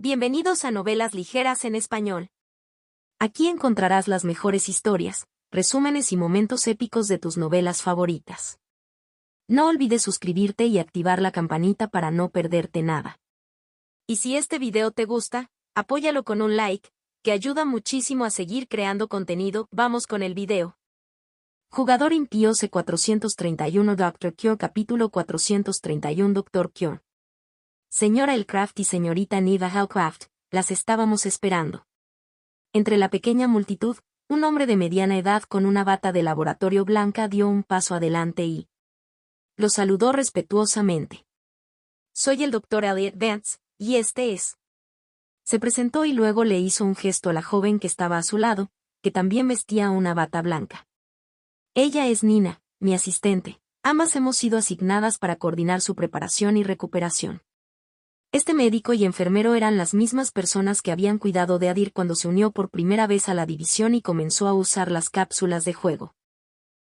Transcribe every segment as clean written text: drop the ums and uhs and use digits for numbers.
Bienvenidos a Novelas Ligeras en Español. Aquí encontrarás las mejores historias, resúmenes y momentos épicos de tus novelas favoritas. No olvides suscribirte y activar la campanita para no perderte nada. Y si este video te gusta, apóyalo con un like, que ayuda muchísimo a seguir creando contenido. Vamos con el video. Jugador impío C431 Dr. Cure Capítulo 431 Dr. Cure. Señora Elcraft y señorita Niva Hallcraft, las estábamos esperando. Entre la pequeña multitud, un hombre de mediana edad con una bata de laboratorio blanca dio un paso adelante y lo saludó respetuosamente. Soy el Dr. Elliot Vance, y este es. Se presentó y luego le hizo un gesto a la joven que estaba a su lado, que también vestía una bata blanca. Ella es Nina, mi asistente. Ambas hemos sido asignadas para coordinar su preparación y recuperación. Este médico y enfermero eran las mismas personas que habían cuidado de Adir cuando se unió por primera vez a la división y comenzó a usar las cápsulas de juego.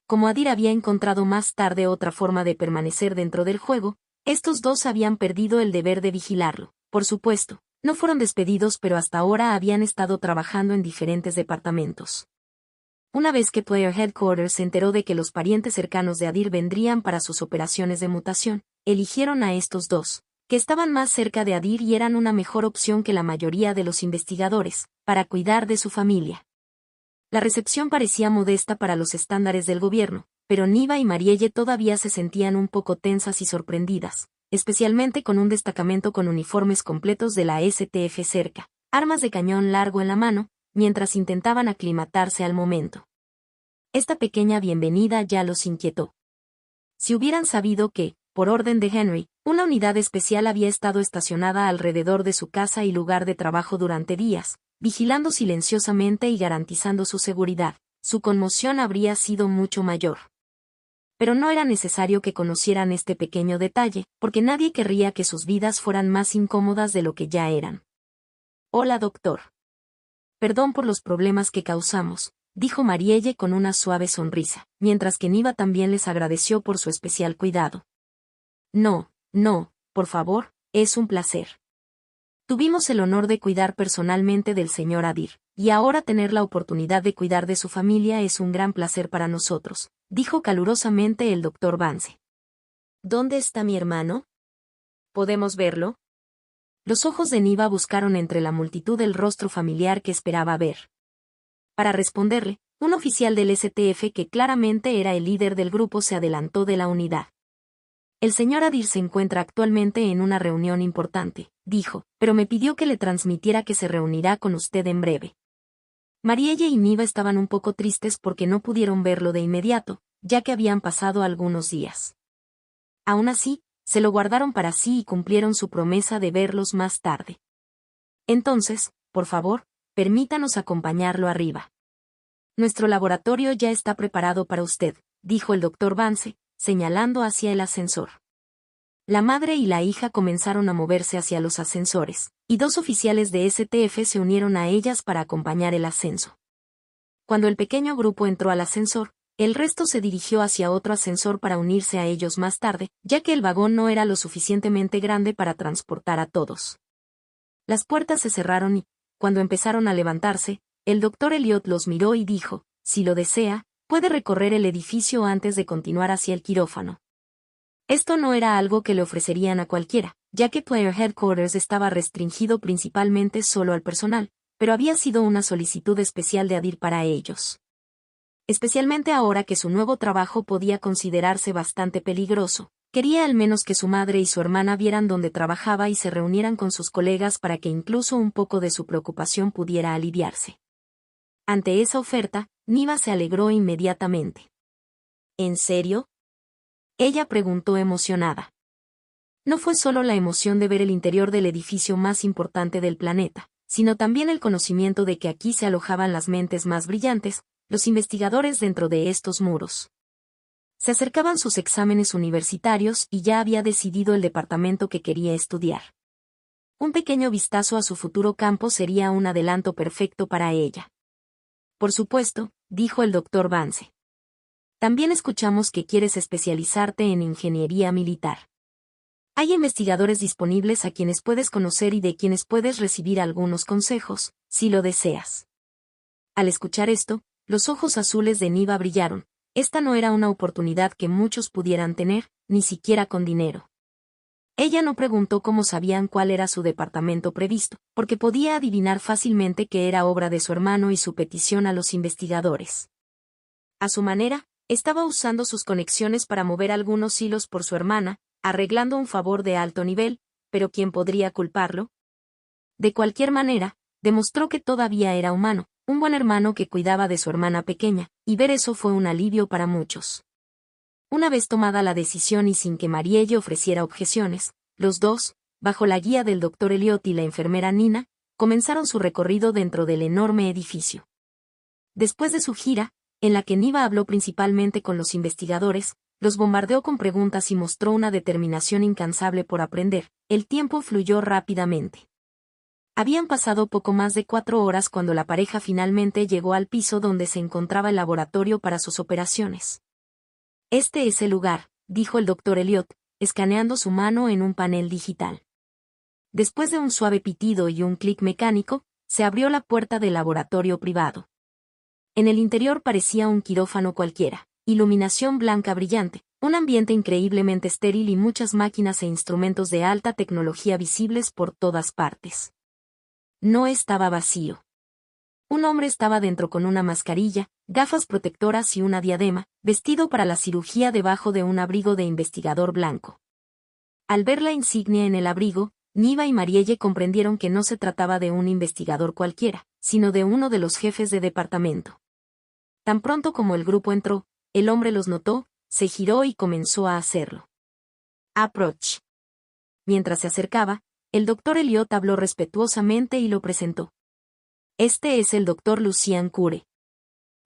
Como Adir había encontrado más tarde otra forma de permanecer dentro del juego, estos dos habían perdido el deber de vigilarlo. Por supuesto, no fueron despedidos, pero hasta ahora habían estado trabajando en diferentes departamentos. Una vez que Player Headquarters se enteró de que los parientes cercanos de Adir vendrían para sus operaciones de mutación, eligieron a estos dos, que estaban más cerca de Adir y eran una mejor opción que la mayoría de los investigadores, para cuidar de su familia. La recepción parecía modesta para los estándares del gobierno, pero Niva y Marielle todavía se sentían un poco tensas y sorprendidas, especialmente con un destacamento con uniformes completos de la STF cerca, armas de cañón largo en la mano, mientras intentaban aclimatarse al momento. Esta pequeña bienvenida ya los inquietó. Si hubieran sabido que, por orden de Henry, una unidad especial había estado estacionada alrededor de su casa y lugar de trabajo durante días, vigilando silenciosamente y garantizando su seguridad, su conmoción habría sido mucho mayor. Pero no era necesario que conocieran este pequeño detalle, porque nadie querría que sus vidas fueran más incómodas de lo que ya eran. Hola, doctor. Perdón por los problemas que causamos, dijo Marielle con una suave sonrisa, mientras que Niva también les agradeció por su especial cuidado. No, por favor, es un placer. Tuvimos el honor de cuidar personalmente del señor Adir, y ahora tener la oportunidad de cuidar de su familia es un gran placer para nosotros, dijo calurosamente el Dr. Vance. ¿Dónde está mi hermano? ¿Podemos verlo? Los ojos de Niva buscaron entre la multitud el rostro familiar que esperaba ver. Para responderle, un oficial del STF que claramente era el líder del grupo se adelantó de la unidad. El señor Adir se encuentra actualmente en una reunión importante, dijo, pero me pidió que le transmitiera que se reunirá con usted en breve. Marielle y Niva estaban un poco tristes porque no pudieron verlo de inmediato, ya que habían pasado algunos días. Aún así, se lo guardaron para sí y cumplieron su promesa de verlos más tarde. Entonces, por favor, permítanos acompañarlo arriba. Nuestro laboratorio ya está preparado para usted, dijo el Dr. Vance, señalando hacia el ascensor. La madre y la hija comenzaron a moverse hacia los ascensores, y dos oficiales de STF se unieron a ellas para acompañar el ascenso. Cuando el pequeño grupo entró al ascensor, el resto se dirigió hacia otro ascensor para unirse a ellos más tarde, ya que el vagón no era lo suficientemente grande para transportar a todos. Las puertas se cerraron y, cuando empezaron a levantarse, el Dr. Elliot los miró y dijo, si lo desea, puede recorrer el edificio antes de continuar hacia el quirófano. Esto no era algo que le ofrecerían a cualquiera, ya que Player Headquarters estaba restringido principalmente solo al personal, pero había sido una solicitud especial de Adir para ellos. Especialmente ahora que su nuevo trabajo podía considerarse bastante peligroso, quería al menos que su madre y su hermana vieran dónde trabajaba y se reunieran con sus colegas para que incluso un poco de su preocupación pudiera aliviarse. Ante esa oferta, Niva se alegró inmediatamente. ¿En serio? Ella preguntó emocionada. No fue solo la emoción de ver el interior del edificio más importante del planeta, sino también el conocimiento de que aquí se alojaban las mentes más brillantes, los investigadores dentro de estos muros. Se acercaban sus exámenes universitarios y ya había decidido el departamento que quería estudiar. Un pequeño vistazo a su futuro campo sería un adelanto perfecto para ella. Por supuesto, dijo el Dr. Vance. También escuchamos que quieres especializarte en ingeniería militar. Hay investigadores disponibles a quienes puedes conocer y de quienes puedes recibir algunos consejos, si lo deseas. Al escuchar esto, los ojos azules de Niva brillaron. Esta no era una oportunidad que muchos pudieran tener, ni siquiera con dinero. Ella no preguntó cómo sabían cuál era su departamento previsto, porque podía adivinar fácilmente que era obra de su hermano y su petición a los investigadores. A su manera, estaba usando sus conexiones para mover algunos hilos por su hermana, arreglando un favor de alto nivel, pero ¿quién podría culparlo? De cualquier manera, demostró que todavía era humano, un buen hermano que cuidaba de su hermana pequeña, y ver eso fue un alivio para muchos. Una vez tomada la decisión y sin que Marielle ofreciera objeciones, los dos, bajo la guía del Dr. Elliot y la enfermera Nina, comenzaron su recorrido dentro del enorme edificio. Después de su gira, en la que Niva habló principalmente con los investigadores, los bombardeó con preguntas y mostró una determinación incansable por aprender, el tiempo fluyó rápidamente. Habían pasado poco más de 4 horas cuando la pareja finalmente llegó al piso donde se encontraba el laboratorio para sus operaciones. Este es el lugar, dijo el Dr. Elliot, escaneando su mano en un panel digital. Después de un suave pitido y un clic mecánico, se abrió la puerta del laboratorio privado. En el interior parecía un quirófano cualquiera, iluminación blanca brillante, un ambiente increíblemente estéril y muchas máquinas e instrumentos de alta tecnología visibles por todas partes. No estaba vacío. Un hombre estaba dentro con una mascarilla, gafas protectoras y una diadema, vestido para la cirugía debajo de un abrigo de investigador blanco. Al ver la insignia en el abrigo, Niva y Marielle comprendieron que no se trataba de un investigador cualquiera, sino de uno de los jefes de departamento. Tan pronto como el grupo entró, el hombre los notó, se giró y comenzó a hacerlo. Approach. Mientras se acercaba, el Dr. Elliot habló respetuosamente y lo presentó. Este es el Dr. Lucien Cure.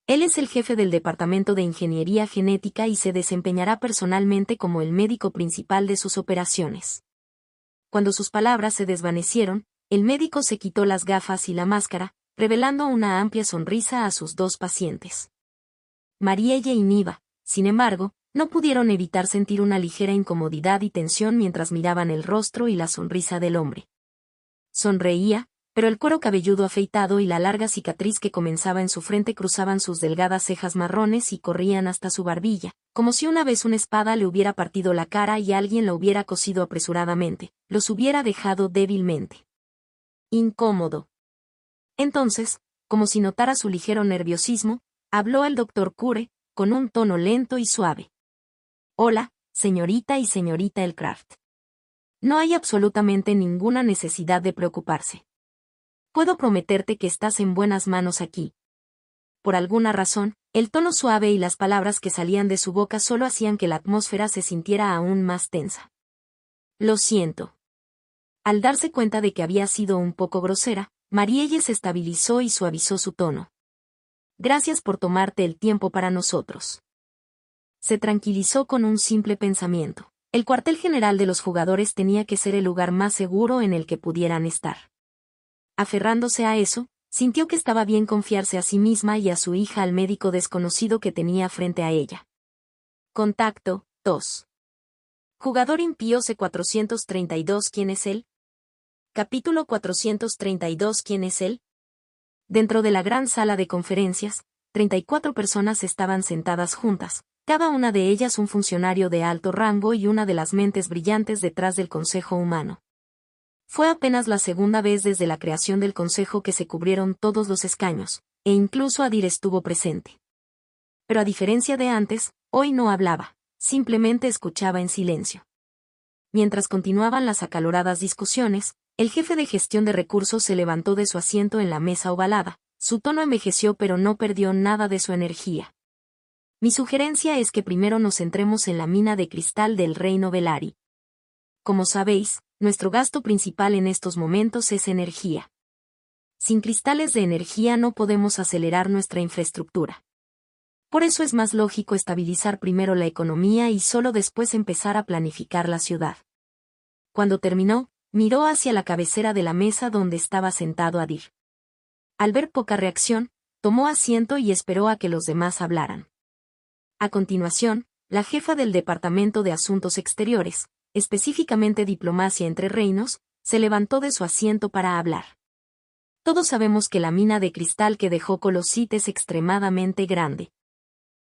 Él es el jefe del Departamento de Ingeniería Genética y se desempeñará personalmente como el médico principal de sus operaciones. Cuando sus palabras se desvanecieron, el médico se quitó las gafas y la máscara, revelando una amplia sonrisa a sus dos pacientes. Marielle y Niva, sin embargo, no pudieron evitar sentir una ligera incomodidad y tensión mientras miraban el rostro y la sonrisa del hombre. Sonreía, pero el cuero cabelludo afeitado y la larga cicatriz que comenzaba en su frente cruzaban sus delgadas cejas marrones y corrían hasta su barbilla, como si una vez una espada le hubiera partido la cara y alguien la hubiera cosido apresuradamente, los hubiera dejado débilmente incómodo. Entonces, como si notara su ligero nerviosismo, habló el Dr. Cure, con un tono lento y suave. Hola, señorita y señorita Elcraft. No hay absolutamente ninguna necesidad de preocuparse. Puedo prometerte que estás en buenas manos aquí. Por alguna razón, el tono suave y las palabras que salían de su boca solo hacían que la atmósfera se sintiera aún más tensa. Lo siento. Al darse cuenta de que había sido un poco grosera, Marielle se estabilizó y suavizó su tono. Gracias por tomarte el tiempo para nosotros. Se tranquilizó con un simple pensamiento. El cuartel general de los jugadores tenía que ser el lugar más seguro en el que pudieran estar. Aferrándose a eso, sintió que estaba bien confiarse a sí misma y a su hija al médico desconocido que tenía frente a ella. Contacto, 2. Jugador impío C432. ¿Quién es él? Capítulo 432. ¿Quién es él? Dentro de la gran sala de conferencias, 34 personas estaban sentadas juntas, cada una de ellas un funcionario de alto rango y una de las mentes brillantes detrás del Consejo Humano. Fue apenas la segunda vez desde la creación del Consejo que se cubrieron todos los escaños, e incluso Adir estuvo presente. Pero a diferencia de antes, hoy no hablaba, simplemente escuchaba en silencio. Mientras continuaban las acaloradas discusiones, el jefe de gestión de recursos se levantó de su asiento en la mesa ovalada, su tono envejeció pero no perdió nada de su energía. Mi sugerencia es que primero nos centremos en la mina de cristal del reino Velari. Como sabéis, nuestro gasto principal en estos momentos es energía. Sin cristales de energía no podemos acelerar nuestra infraestructura. Por eso es más lógico estabilizar primero la economía y solo después empezar a planificar la ciudad. Cuando terminó, miró hacia la cabecera de la mesa donde estaba sentado Adir. Al ver poca reacción, tomó asiento y esperó a que los demás hablaran. A continuación, la jefa del Departamento de Asuntos Exteriores, específicamente diplomacia entre reinos, se levantó de su asiento para hablar. Todos sabemos que la mina de cristal que dejó Colosit es extremadamente grande.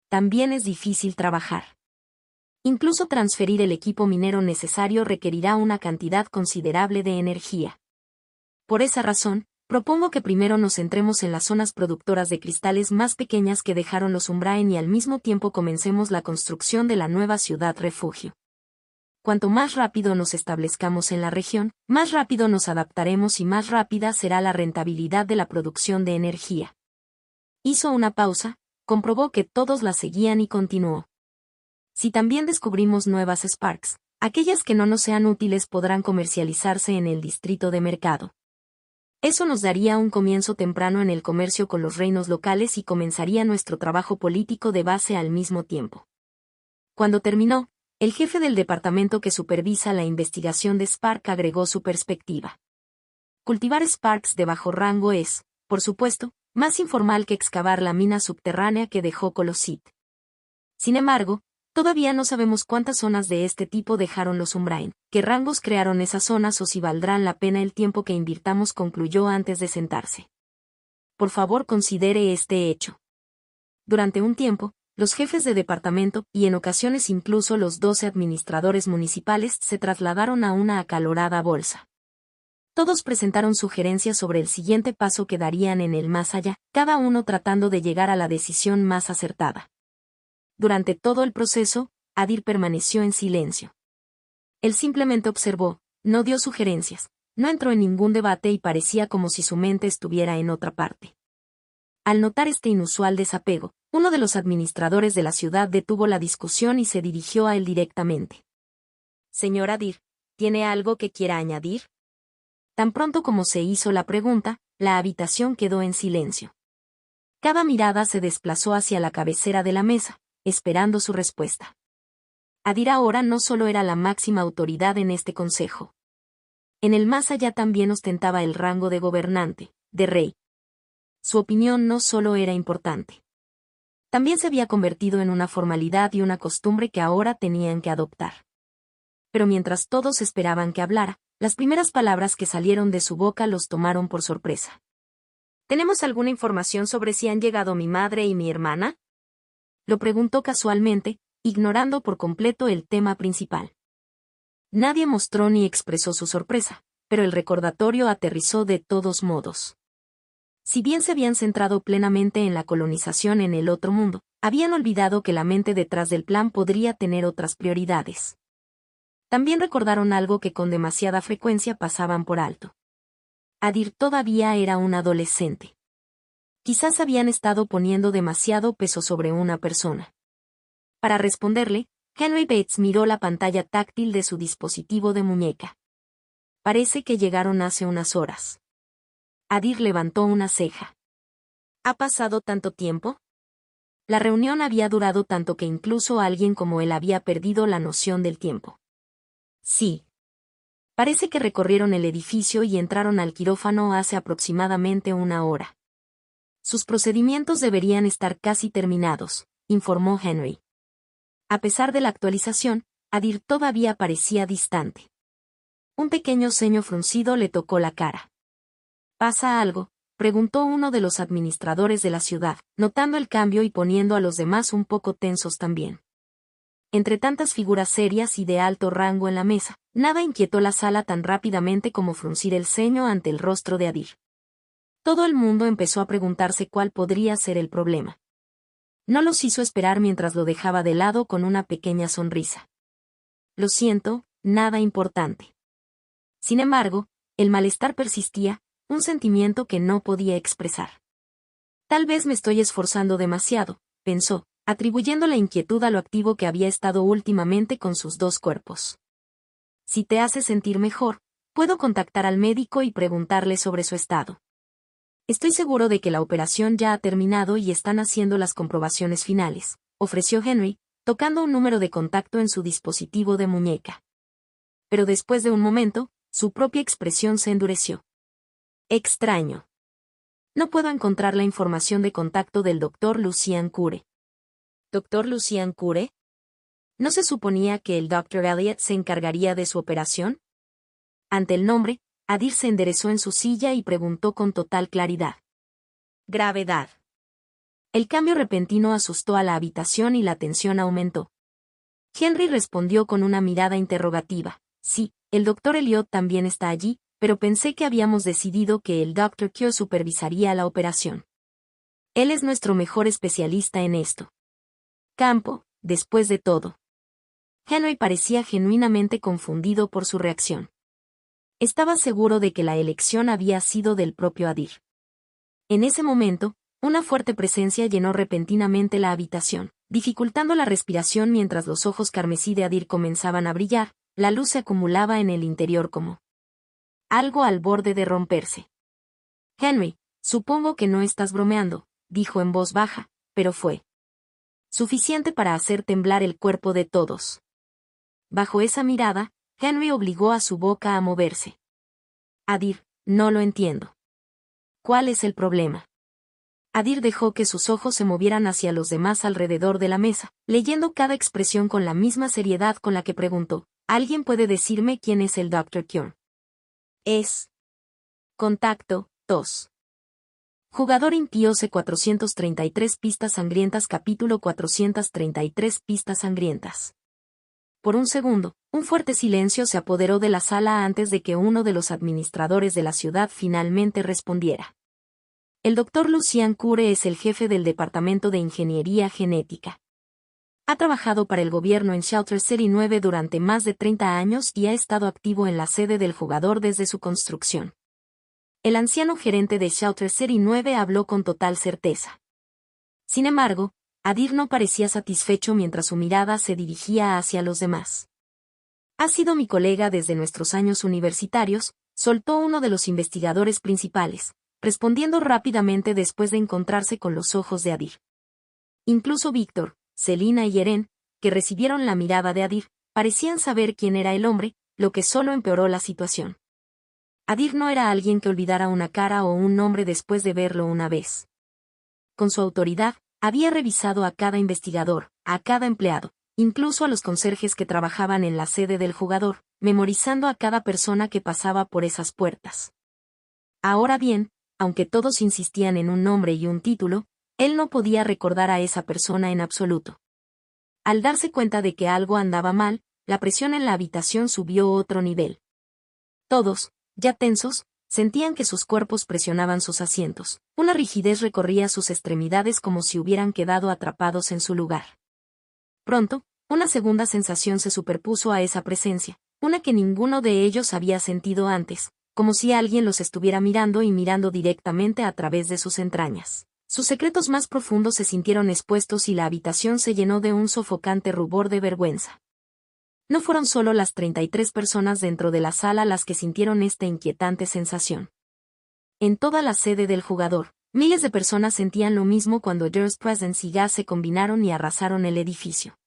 También es difícil trabajar. Incluso transferir el equipo minero necesario requerirá una cantidad considerable de energía. Por esa razón, propongo que primero nos centremos en las zonas productoras de cristales más pequeñas que dejaron los Umbraen y al mismo tiempo comencemos la construcción de la nueva ciudad refugio. Cuanto más rápido nos establezcamos en la región, más rápido nos adaptaremos y más rápida será la rentabilidad de la producción de energía. Hizo una pausa, comprobó que todos la seguían y continuó. Si también descubrimos nuevas Sparks, aquellas que no nos sean útiles podrán comercializarse en el distrito de mercado. Eso nos daría un comienzo temprano en el comercio con los reinos locales y comenzaría nuestro trabajo político de base al mismo tiempo. Cuando terminó, el jefe del departamento que supervisa la investigación de Spark agregó su perspectiva. Cultivar Sparks de bajo rango es, por supuesto, más informal que excavar la mina subterránea que dejó Colosit. Sin embargo, todavía no sabemos cuántas zonas de este tipo dejaron los Umbraen, qué rangos crearon esas zonas o si valdrán la pena el tiempo que invirtamos, concluyó antes de sentarse. Por favor, considere este hecho. Durante un tiempo, los jefes de departamento, y en ocasiones incluso los 12 administradores municipales, se trasladaron a una acalorada bolsa. Todos presentaron sugerencias sobre el siguiente paso que darían en el más allá, cada uno tratando de llegar a la decisión más acertada. Durante todo el proceso, Adir permaneció en silencio. Él simplemente observó, no dio sugerencias, no entró en ningún debate y parecía como si su mente estuviera en otra parte. Al notar este inusual desapego, uno de los administradores de la ciudad detuvo la discusión y se dirigió a él directamente. Señor Adir, ¿tiene algo que quiera añadir? Tan pronto como se hizo la pregunta, la habitación quedó en silencio. Cada mirada se desplazó hacia la cabecera de la mesa, esperando su respuesta. Adir ahora no solo era la máxima autoridad en este consejo. En el más allá también ostentaba el rango de gobernante, de rey. Su opinión no solo era importante. También se había convertido en una formalidad y una costumbre que ahora tenían que adoptar. Pero mientras todos esperaban que hablara, las primeras palabras que salieron de su boca los tomaron por sorpresa. ¿Tenemos alguna información sobre si han llegado mi madre y mi hermana? Lo preguntó casualmente, ignorando por completo el tema principal. Nadie mostró ni expresó su sorpresa, pero el recordatorio aterrizó de todos modos. Si bien se habían centrado plenamente en la colonización en el otro mundo, habían olvidado que la mente detrás del plan podría tener otras prioridades. También recordaron algo que con demasiada frecuencia pasaban por alto. Adir todavía era un adolescente. Quizás habían estado poniendo demasiado peso sobre una persona. Para responderle, Henry Bates miró la pantalla táctil de su dispositivo de muñeca. Parece que llegaron hace unas horas. Adir levantó una ceja. ¿Ha pasado tanto tiempo? La reunión había durado tanto que incluso alguien como él había perdido la noción del tiempo. Sí. Parece que recorrieron el edificio y entraron al quirófano hace aproximadamente una hora. Sus procedimientos deberían estar casi terminados, informó Henry. A pesar de la actualización, Adir todavía parecía distante. Un pequeño ceño fruncido le tocó la cara. ¿Pasa algo?, preguntó uno de los administradores de la ciudad, notando el cambio y poniendo a los demás un poco tensos también. Entre tantas figuras serias y de alto rango en la mesa, nada inquietó la sala tan rápidamente como fruncir el ceño ante el rostro de Adir. Todo el mundo empezó a preguntarse cuál podría ser el problema. No los hizo esperar mientras lo dejaba de lado con una pequeña sonrisa. Lo siento, nada importante. Sin embargo, el malestar persistía, un sentimiento que no podía expresar. Tal vez me estoy esforzando demasiado, pensó, atribuyendo la inquietud a lo activo que había estado últimamente con sus dos cuerpos. Si te hace sentir mejor, puedo contactar al médico y preguntarle sobre su estado. Estoy seguro de que la operación ya ha terminado y están haciendo las comprobaciones finales, ofreció Henry, tocando un número de contacto en su dispositivo de muñeca. Pero después de un momento, su propia expresión se endureció. Extraño. No puedo encontrar la información de contacto del Dr. Lucien Cure. ¿Dr. Lucien Cure? ¿No se suponía que el Dr. Elliot se encargaría de su operación? Ante el nombre, Adir se enderezó en su silla y preguntó con total claridad. Gravedad. El cambio repentino asustó a la habitación y la tensión aumentó. Henry respondió con una mirada interrogativa. Sí, el Dr. Elliot también está allí, pero pensé que habíamos decidido que el Dr. Keogh supervisaría la operación. Él es nuestro mejor especialista en esto. Campo, después de todo. Henry parecía genuinamente confundido por su reacción. Estaba seguro de que la elección había sido del propio Adir. En ese momento, una fuerte presencia llenó repentinamente la habitación, dificultando la respiración mientras los ojos carmesí de Adir comenzaban a brillar, la luz se acumulaba en el interior como algo al borde de romperse. Henry, supongo que no estás bromeando, dijo en voz baja, pero fue suficiente para hacer temblar el cuerpo de todos. Bajo esa mirada, Henry obligó a su boca a moverse. Adir, no lo entiendo. ¿Cuál es el problema? Adir dejó que sus ojos se movieran hacia los demás alrededor de la mesa, leyendo cada expresión con la misma seriedad con la que preguntó, ¿alguien puede decirme quién es el Dr. Keogh? Es. Contacto, tos. Jugador impío C433 pistas sangrientas capítulo 433 pistas sangrientas. Por un segundo, un fuerte silencio se apoderó de la sala antes de que uno de los administradores de la ciudad finalmente respondiera. El Dr. Lucian Cure es el jefe del Departamento de Ingeniería Genética. Ha trabajado para el gobierno en Shelter City 9 durante más de 30 años y ha estado activo en la sede del jugador desde su construcción. El anciano gerente de Shelter City 9 habló con total certeza. Sin embargo, Adir no parecía satisfecho mientras su mirada se dirigía hacia los demás. Ha sido mi colega desde nuestros años universitarios, soltó uno de los investigadores principales, respondiendo rápidamente después de encontrarse con los ojos de Adir. Incluso Víctor, Selina y Eren, que recibieron la mirada de Adir, parecían saber quién era el hombre, lo que solo empeoró la situación. Adir no era alguien que olvidara una cara o un nombre después de verlo una vez. Con su autoridad, había revisado a cada investigador, a cada empleado, incluso a los conserjes que trabajaban en la sede del jugador, memorizando a cada persona que pasaba por esas puertas. Ahora bien, aunque todos insistían en un nombre y un título, él no podía recordar a esa persona en absoluto. Al darse cuenta de que algo andaba mal, la presión en la habitación subió otro nivel. Todos, ya tensos, sentían que sus cuerpos presionaban sus asientos. Una rigidez recorría sus extremidades como si hubieran quedado atrapados en su lugar. Pronto, una segunda sensación se superpuso a esa presencia, una que ninguno de ellos había sentido antes, como si alguien los estuviera mirando y mirando directamente a través de sus entrañas. Sus secretos más profundos se sintieron expuestos y la habitación se llenó de un sofocante rubor de vergüenza. No fueron solo las 33 personas dentro de la sala las que sintieron esta inquietante sensación. En toda la sede del jugador, miles de personas sentían lo mismo cuando Dir's Presence y Gas se combinaron y arrasaron el edificio.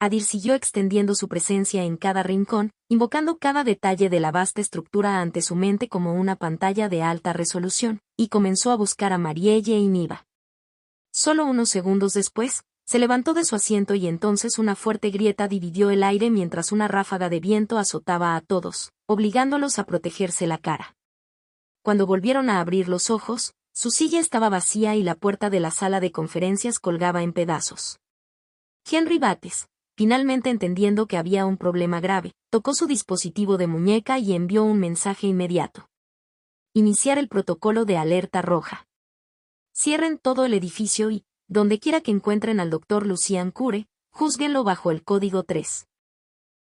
Adir siguió extendiendo su presencia en cada rincón, invocando cada detalle de la vasta estructura ante su mente como una pantalla de alta resolución, y comenzó a buscar a Marielle y Niva. Solo unos segundos después, se levantó de su asiento y entonces una fuerte grieta dividió el aire mientras una ráfaga de viento azotaba a todos, obligándolos a protegerse la cara. Cuando volvieron a abrir los ojos, su silla estaba vacía y la puerta de la sala de conferencias colgaba en pedazos. Henry Bates, finalmente entendiendo que había un problema grave, tocó su dispositivo de muñeca y envió un mensaje inmediato. Iniciar el protocolo de alerta roja. Cierren todo el edificio y, donde quiera que encuentren al Dr. Lucian Cure, júzguenlo bajo el código 3.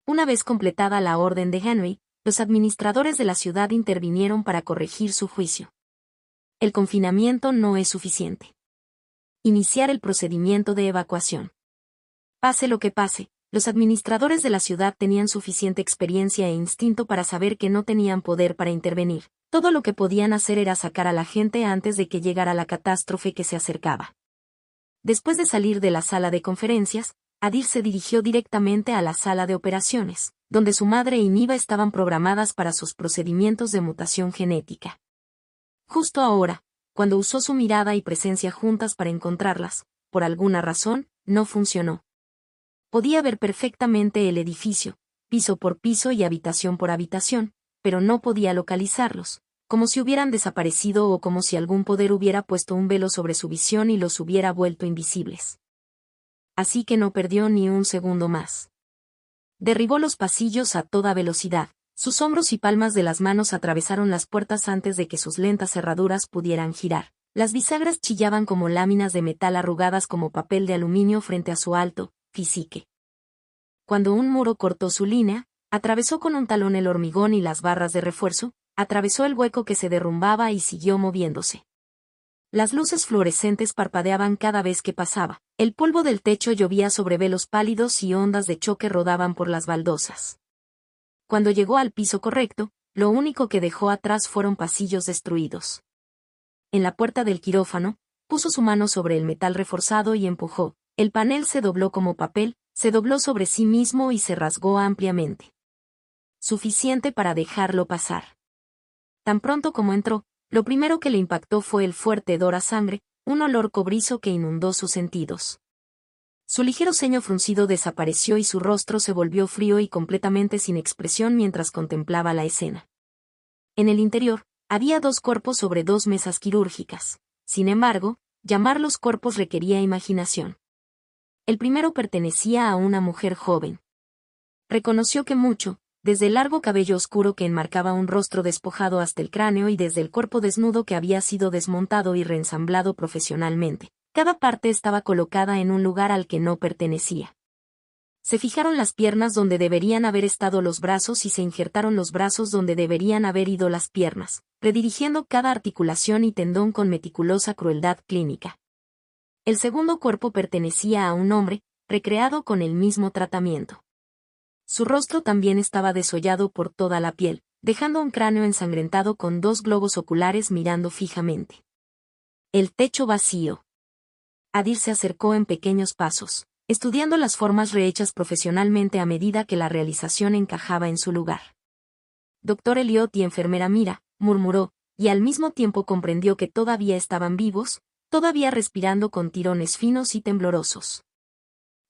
Una vez completada la orden de Henry, los administradores de la ciudad intervinieron para corregir su juicio. El confinamiento no es suficiente. Iniciar el procedimiento de evacuación. Pase lo que pase, los administradores de la ciudad tenían suficiente experiencia e instinto para saber que no tenían poder para intervenir. Todo lo que podían hacer era sacar a la gente antes de que llegara la catástrofe que se acercaba. Después de salir de la sala de conferencias, Adir se dirigió directamente a la sala de operaciones, donde su madre y Niva estaban programadas para sus procedimientos de mutación genética. Justo ahora, cuando usó su mirada y presencia juntas para encontrarlas, por alguna razón, no funcionó. Podía ver perfectamente el edificio, piso por piso y habitación por habitación, pero no podía localizarlos, como si hubieran desaparecido o como si algún poder hubiera puesto un velo sobre su visión y los hubiera vuelto invisibles. Así que no perdió ni un segundo más. Derribó los pasillos a toda velocidad. Sus hombros y palmas de las manos atravesaron las puertas antes de que sus lentas cerraduras pudieran girar. Las bisagras chillaban como láminas de metal arrugadas como papel de aluminio frente a su alto physique. Cuando un muro cortó su línea, atravesó con un talón el hormigón y las barras de refuerzo, atravesó el hueco que se derrumbaba y siguió moviéndose. Las luces fluorescentes parpadeaban cada vez que pasaba. El polvo del techo llovía sobre velos pálidos y ondas de choque rodaban por las baldosas. Cuando llegó al piso correcto, lo único que dejó atrás fueron pasillos destruidos. En la puerta del quirófano, puso su mano sobre el metal reforzado y empujó. El panel se dobló como papel, se dobló sobre sí mismo y se rasgó ampliamente. Suficiente para dejarlo pasar. Tan pronto como entró, lo primero que le impactó fue el fuerte hedor a sangre, un olor cobrizo que inundó sus sentidos. Su ligero ceño fruncido desapareció y su rostro se volvió frío y completamente sin expresión mientras contemplaba la escena. En el interior, había 2 cuerpos sobre 2 mesas quirúrgicas. Sin embargo, llamarlos cuerpos requería imaginación. El primero pertenecía a una mujer joven. Reconoció que mucho, desde el largo cabello oscuro que enmarcaba un rostro despojado hasta el cráneo y desde el cuerpo desnudo que había sido desmontado y reensamblado profesionalmente. Cada parte estaba colocada en un lugar al que no pertenecía. Se fijaron las piernas donde deberían haber estado los brazos y se injertaron los brazos donde deberían haber ido las piernas, redirigiendo cada articulación y tendón con meticulosa crueldad clínica. El segundo cuerpo pertenecía a un hombre, recreado con el mismo tratamiento. Su rostro también estaba desollado por toda la piel, dejando un cráneo ensangrentado con 2 globos oculares mirando fijamente. El techo vacío. Adir se acercó en pequeños pasos, estudiando las formas rehechas profesionalmente a medida que la realización encajaba en su lugar. Doctor Elliot y enfermera Mira, murmuró, y al mismo tiempo comprendió que todavía estaban vivos, todavía respirando con tirones finos y temblorosos.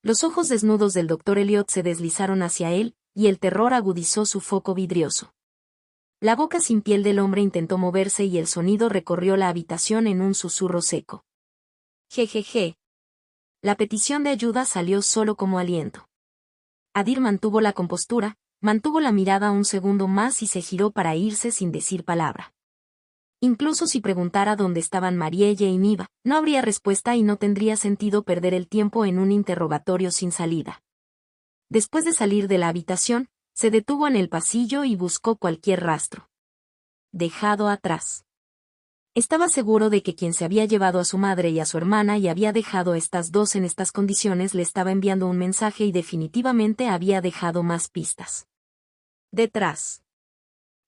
Los ojos desnudos del doctor Elliot se deslizaron hacia él, y el terror agudizó su foco vidrioso. La boca sin piel del hombre intentó moverse y el sonido recorrió la habitación en un susurro seco. Jejeje. La petición de ayuda salió solo como aliento. Adir mantuvo la compostura, mantuvo la mirada un segundo más y se giró para irse sin decir palabra. Incluso si preguntara dónde estaban Marielle y Niva, no habría respuesta y no tendría sentido perder el tiempo en un interrogatorio sin salida. Después de salir de la habitación, se detuvo en el pasillo y buscó cualquier rastro. Dejado atrás. Estaba seguro de que quien se había llevado a su madre y a su hermana y había dejado a estas 2 en estas condiciones le estaba enviando un mensaje y definitivamente había dejado más pistas. Detrás.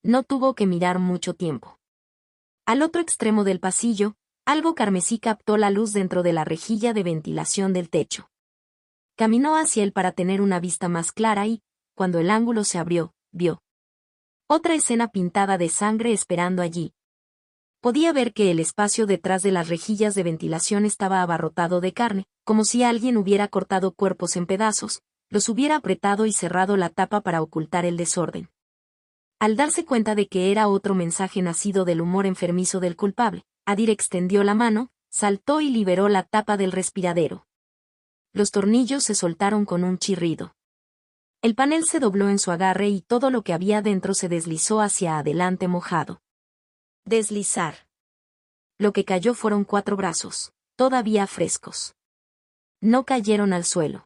No tuvo que mirar mucho tiempo. Al otro extremo del pasillo, algo carmesí captó la luz dentro de la rejilla de ventilación del techo. Caminó hacia él para tener una vista más clara y, cuando el ángulo se abrió, vio otra escena pintada de sangre esperando allí. Podía ver que el espacio detrás de las rejillas de ventilación estaba abarrotado de carne, como si alguien hubiera cortado cuerpos en pedazos, los hubiera apretado y cerrado la tapa para ocultar el desorden. Al darse cuenta de que era otro mensaje nacido del humor enfermizo del culpable, Adir extendió la mano, saltó y liberó la tapa del respiradero. Los tornillos se soltaron con un chirrido. El panel se dobló en su agarre y todo lo que había dentro se deslizó hacia adelante mojado. Deslizar. Lo que cayó fueron 4 brazos, todavía frescos. No cayeron al suelo.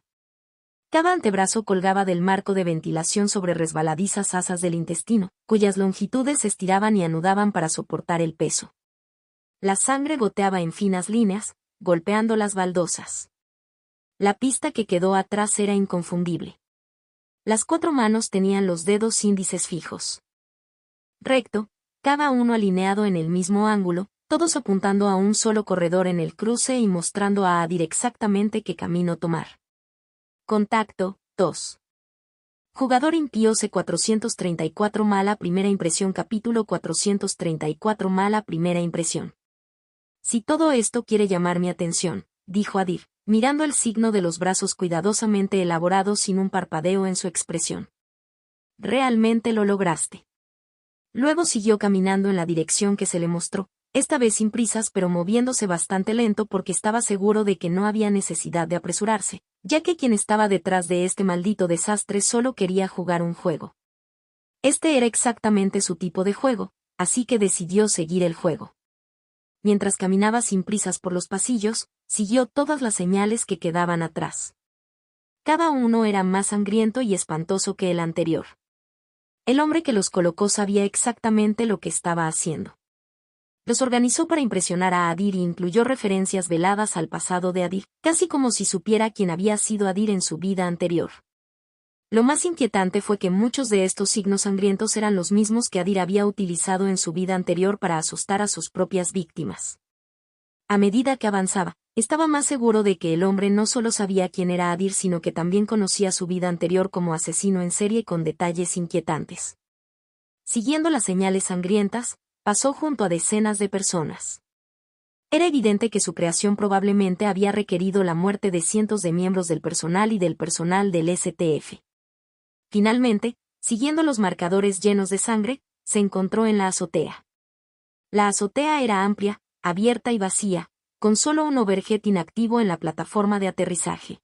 Cada antebrazo colgaba del marco de ventilación sobre resbaladizas asas del intestino, cuyas longitudes se estiraban y anudaban para soportar el peso. La sangre goteaba en finas líneas, golpeando las baldosas. La pista que quedó atrás era inconfundible. Las 4 manos tenían los dedos índices fijos. Recto, cada uno alineado en el mismo ángulo, todos apuntando a un solo corredor en el cruce y mostrando a Adir exactamente qué camino tomar. Contacto, 2. Jugador impío C434 mala primera impresión capítulo 434 mala primera impresión. Si todo esto quiere llamar mi atención, dijo Adir, mirando el signo de los brazos cuidadosamente elaborado sin un parpadeo en su expresión. Realmente lo lograste. Luego siguió caminando en la dirección que se le mostró, esta vez sin prisas pero moviéndose bastante lento porque estaba seguro de que no había necesidad de apresurarse, ya que quien estaba detrás de este maldito desastre solo quería jugar un juego. Este era exactamente su tipo de juego, así que decidió seguir el juego. Mientras caminaba sin prisas por los pasillos, siguió todas las señales que quedaban atrás. Cada uno era más sangriento y espantoso que el anterior. El hombre que los colocó sabía exactamente lo que estaba haciendo. Los organizó para impresionar a Adir y incluyó referencias veladas al pasado de Adir, casi como si supiera quién había sido Adir en su vida anterior. Lo más inquietante fue que muchos de estos signos sangrientos eran los mismos que Adir había utilizado en su vida anterior para asustar a sus propias víctimas. A medida que avanzaba, estaba más seguro de que el hombre no solo sabía quién era Adir sino que también conocía su vida anterior como asesino en serie con detalles inquietantes. Siguiendo las señales sangrientas, pasó junto a decenas de personas. Era evidente que su creación probablemente había requerido la muerte de cientos de miembros del personal y del personal del STF. Finalmente, siguiendo los marcadores llenos de sangre, se encontró en la azotea. La azotea era amplia, abierta y vacía, con solo un overhead inactivo en la plataforma de aterrizaje.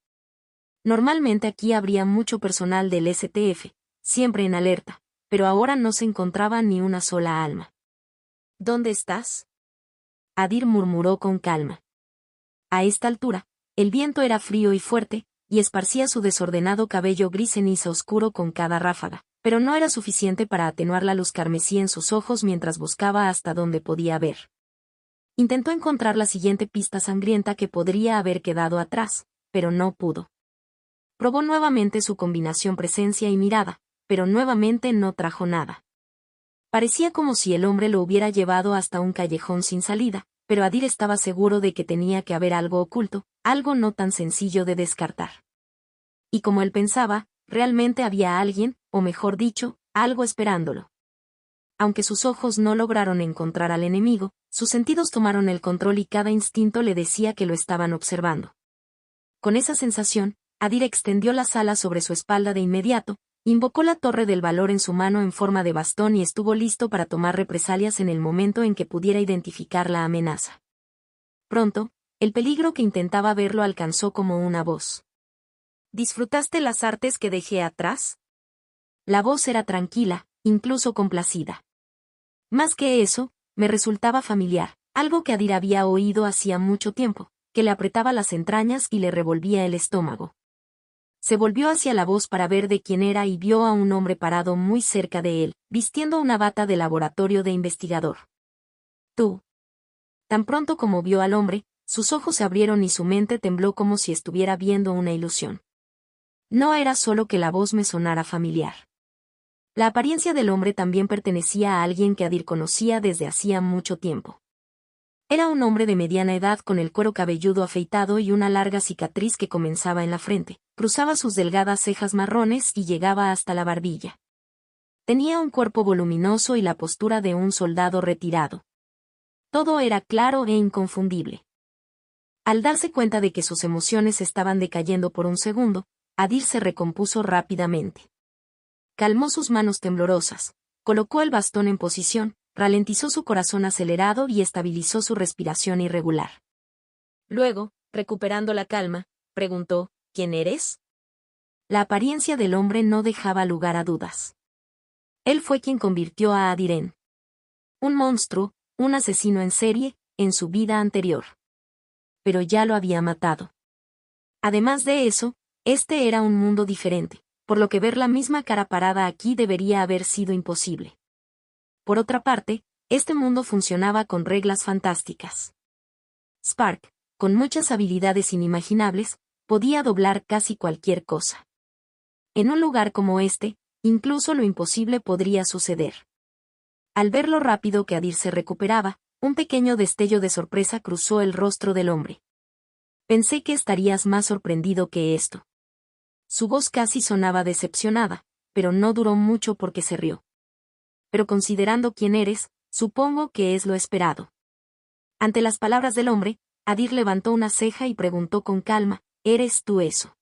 Normalmente aquí habría mucho personal del STF, siempre en alerta, pero ahora no se encontraba ni una sola alma. ¿Dónde estás? Adir murmuró con calma. A esta altura, el viento era frío y fuerte, y esparcía su desordenado cabello gris ceniza oscuro con cada ráfaga, pero no era suficiente para atenuar la luz carmesí en sus ojos mientras buscaba hasta donde podía ver. Intentó encontrar la siguiente pista sangrienta que podría haber quedado atrás, pero no pudo. Probó nuevamente su combinación presencia y mirada, pero nuevamente no trajo nada. Parecía como si el hombre lo hubiera llevado hasta un callejón sin salida, pero Adir estaba seguro de que tenía que haber algo oculto, algo no tan sencillo de descartar. Y como él pensaba, realmente había alguien, o mejor dicho, algo esperándolo. Aunque sus ojos no lograron encontrar al enemigo, sus sentidos tomaron el control y cada instinto le decía que lo estaban observando. Con esa sensación, Adir extendió las alas sobre su espalda de inmediato, invocó la torre del valor en su mano en forma de bastón y estuvo listo para tomar represalias en el momento en que pudiera identificar la amenaza. Pronto, el peligro que intentaba ver lo alcanzó como una voz. ¿Disfrutaste las artes que dejé atrás? La voz era tranquila, incluso complacida. Más que eso, me resultaba familiar, algo que Adir había oído hacía mucho tiempo, que le apretaba las entrañas y le revolvía el estómago. Se volvió hacia la voz para ver de quién era y vio a un hombre parado muy cerca de él, vistiendo una bata de laboratorio de investigador. Tú. Tan pronto como vio al hombre, sus ojos se abrieron y su mente tembló como si estuviera viendo una ilusión. No era solo que la voz me sonara familiar. La apariencia del hombre también pertenecía a alguien que Adir conocía desde hacía mucho tiempo. Era un hombre de mediana edad con el cuero cabelludo afeitado y una larga cicatriz que comenzaba en la frente, cruzaba sus delgadas cejas marrones y llegaba hasta la barbilla. Tenía un cuerpo voluminoso y la postura de un soldado retirado. Todo era claro e inconfundible. Al darse cuenta de que sus emociones estaban decayendo por un segundo, Adir se recompuso rápidamente. Calmó sus manos temblorosas, colocó el bastón en posición, ralentizó su corazón acelerado y estabilizó su respiración irregular. Luego, recuperando la calma, preguntó, ¿quién eres? La apariencia del hombre no dejaba lugar a dudas. Él fue quien convirtió a Adir en un monstruo, un asesino en serie, en su vida anterior. Pero ya lo había matado. Además de eso, este era un mundo diferente, por lo que ver la misma cara parada aquí debería haber sido imposible. Por otra parte, este mundo funcionaba con reglas fantásticas. Spark, con muchas habilidades inimaginables, podía doblar casi cualquier cosa. En un lugar como este, incluso lo imposible podría suceder. Al ver lo rápido que Adir se recuperaba, un pequeño destello de sorpresa cruzó el rostro del hombre. Pensé que estarías más sorprendido que esto. Su voz casi sonaba decepcionada, pero no duró mucho porque se rió. Pero considerando quién eres, supongo que es lo esperado. Ante las palabras del hombre, Adir levantó una ceja y preguntó con calma, ¿eres tú eso?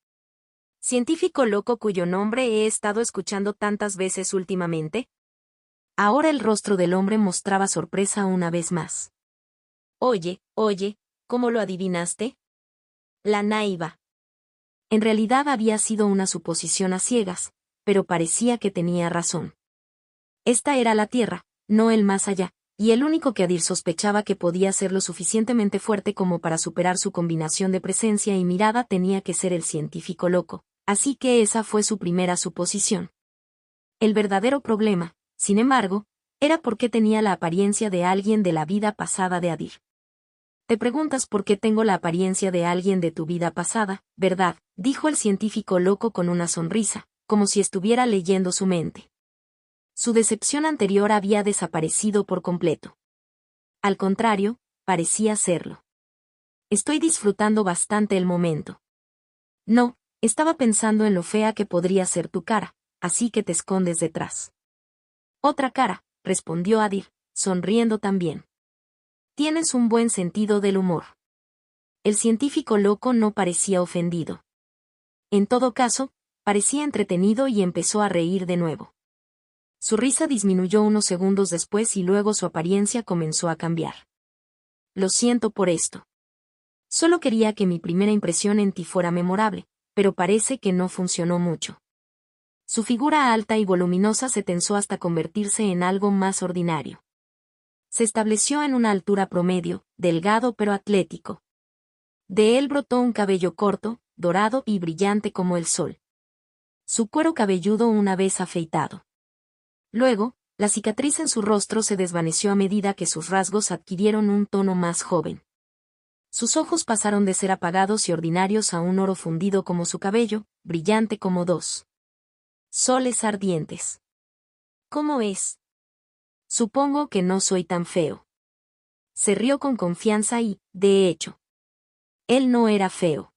¿Científico loco cuyo nombre he estado escuchando tantas veces últimamente? Ahora el rostro del hombre mostraba sorpresa una vez más. Oye, ¿cómo lo adivinaste? La naiva. En realidad había sido una suposición a ciegas, pero parecía que tenía razón. Esta era la Tierra, no el más allá, y el único que Adir sospechaba que podía ser lo suficientemente fuerte como para superar su combinación de presencia y mirada tenía que ser el científico loco, así que esa fue su primera suposición. El verdadero problema, sin embargo, era por qué tenía la apariencia de alguien de la vida pasada de Adir. Te preguntas por qué tengo la apariencia de alguien de tu vida pasada, ¿verdad?, dijo el científico loco con una sonrisa, como si estuviera leyendo su mente. Su decepción anterior había desaparecido por completo. Al contrario, parecía serlo. Estoy disfrutando bastante el momento. No, estaba pensando en lo fea que podría ser tu cara, así que te escondes detrás. Otra cara, respondió Adir, sonriendo también. Tienes un buen sentido del humor. El científico loco no parecía ofendido. En todo caso, parecía entretenido y empezó a reír de nuevo. Su risa disminuyó unos segundos después y luego su apariencia comenzó a cambiar. Lo siento por esto. Solo quería que mi primera impresión en ti fuera memorable, pero parece que no funcionó mucho. Su figura alta y voluminosa se tensó hasta convertirse en algo más ordinario. Se estableció en una altura promedio, delgado pero atlético. De él brotó un cabello corto, dorado y brillante como el sol. Su cuero cabelludo una vez afeitado. Luego, la cicatriz en su rostro se desvaneció a medida que sus rasgos adquirieron un tono más joven. Sus ojos pasaron de ser apagados y ordinarios a un oro fundido como su cabello, brillante como dos soles ardientes. ¿Cómo es? Supongo que no soy tan feo. Se rió con confianza y, de hecho, él no era feo.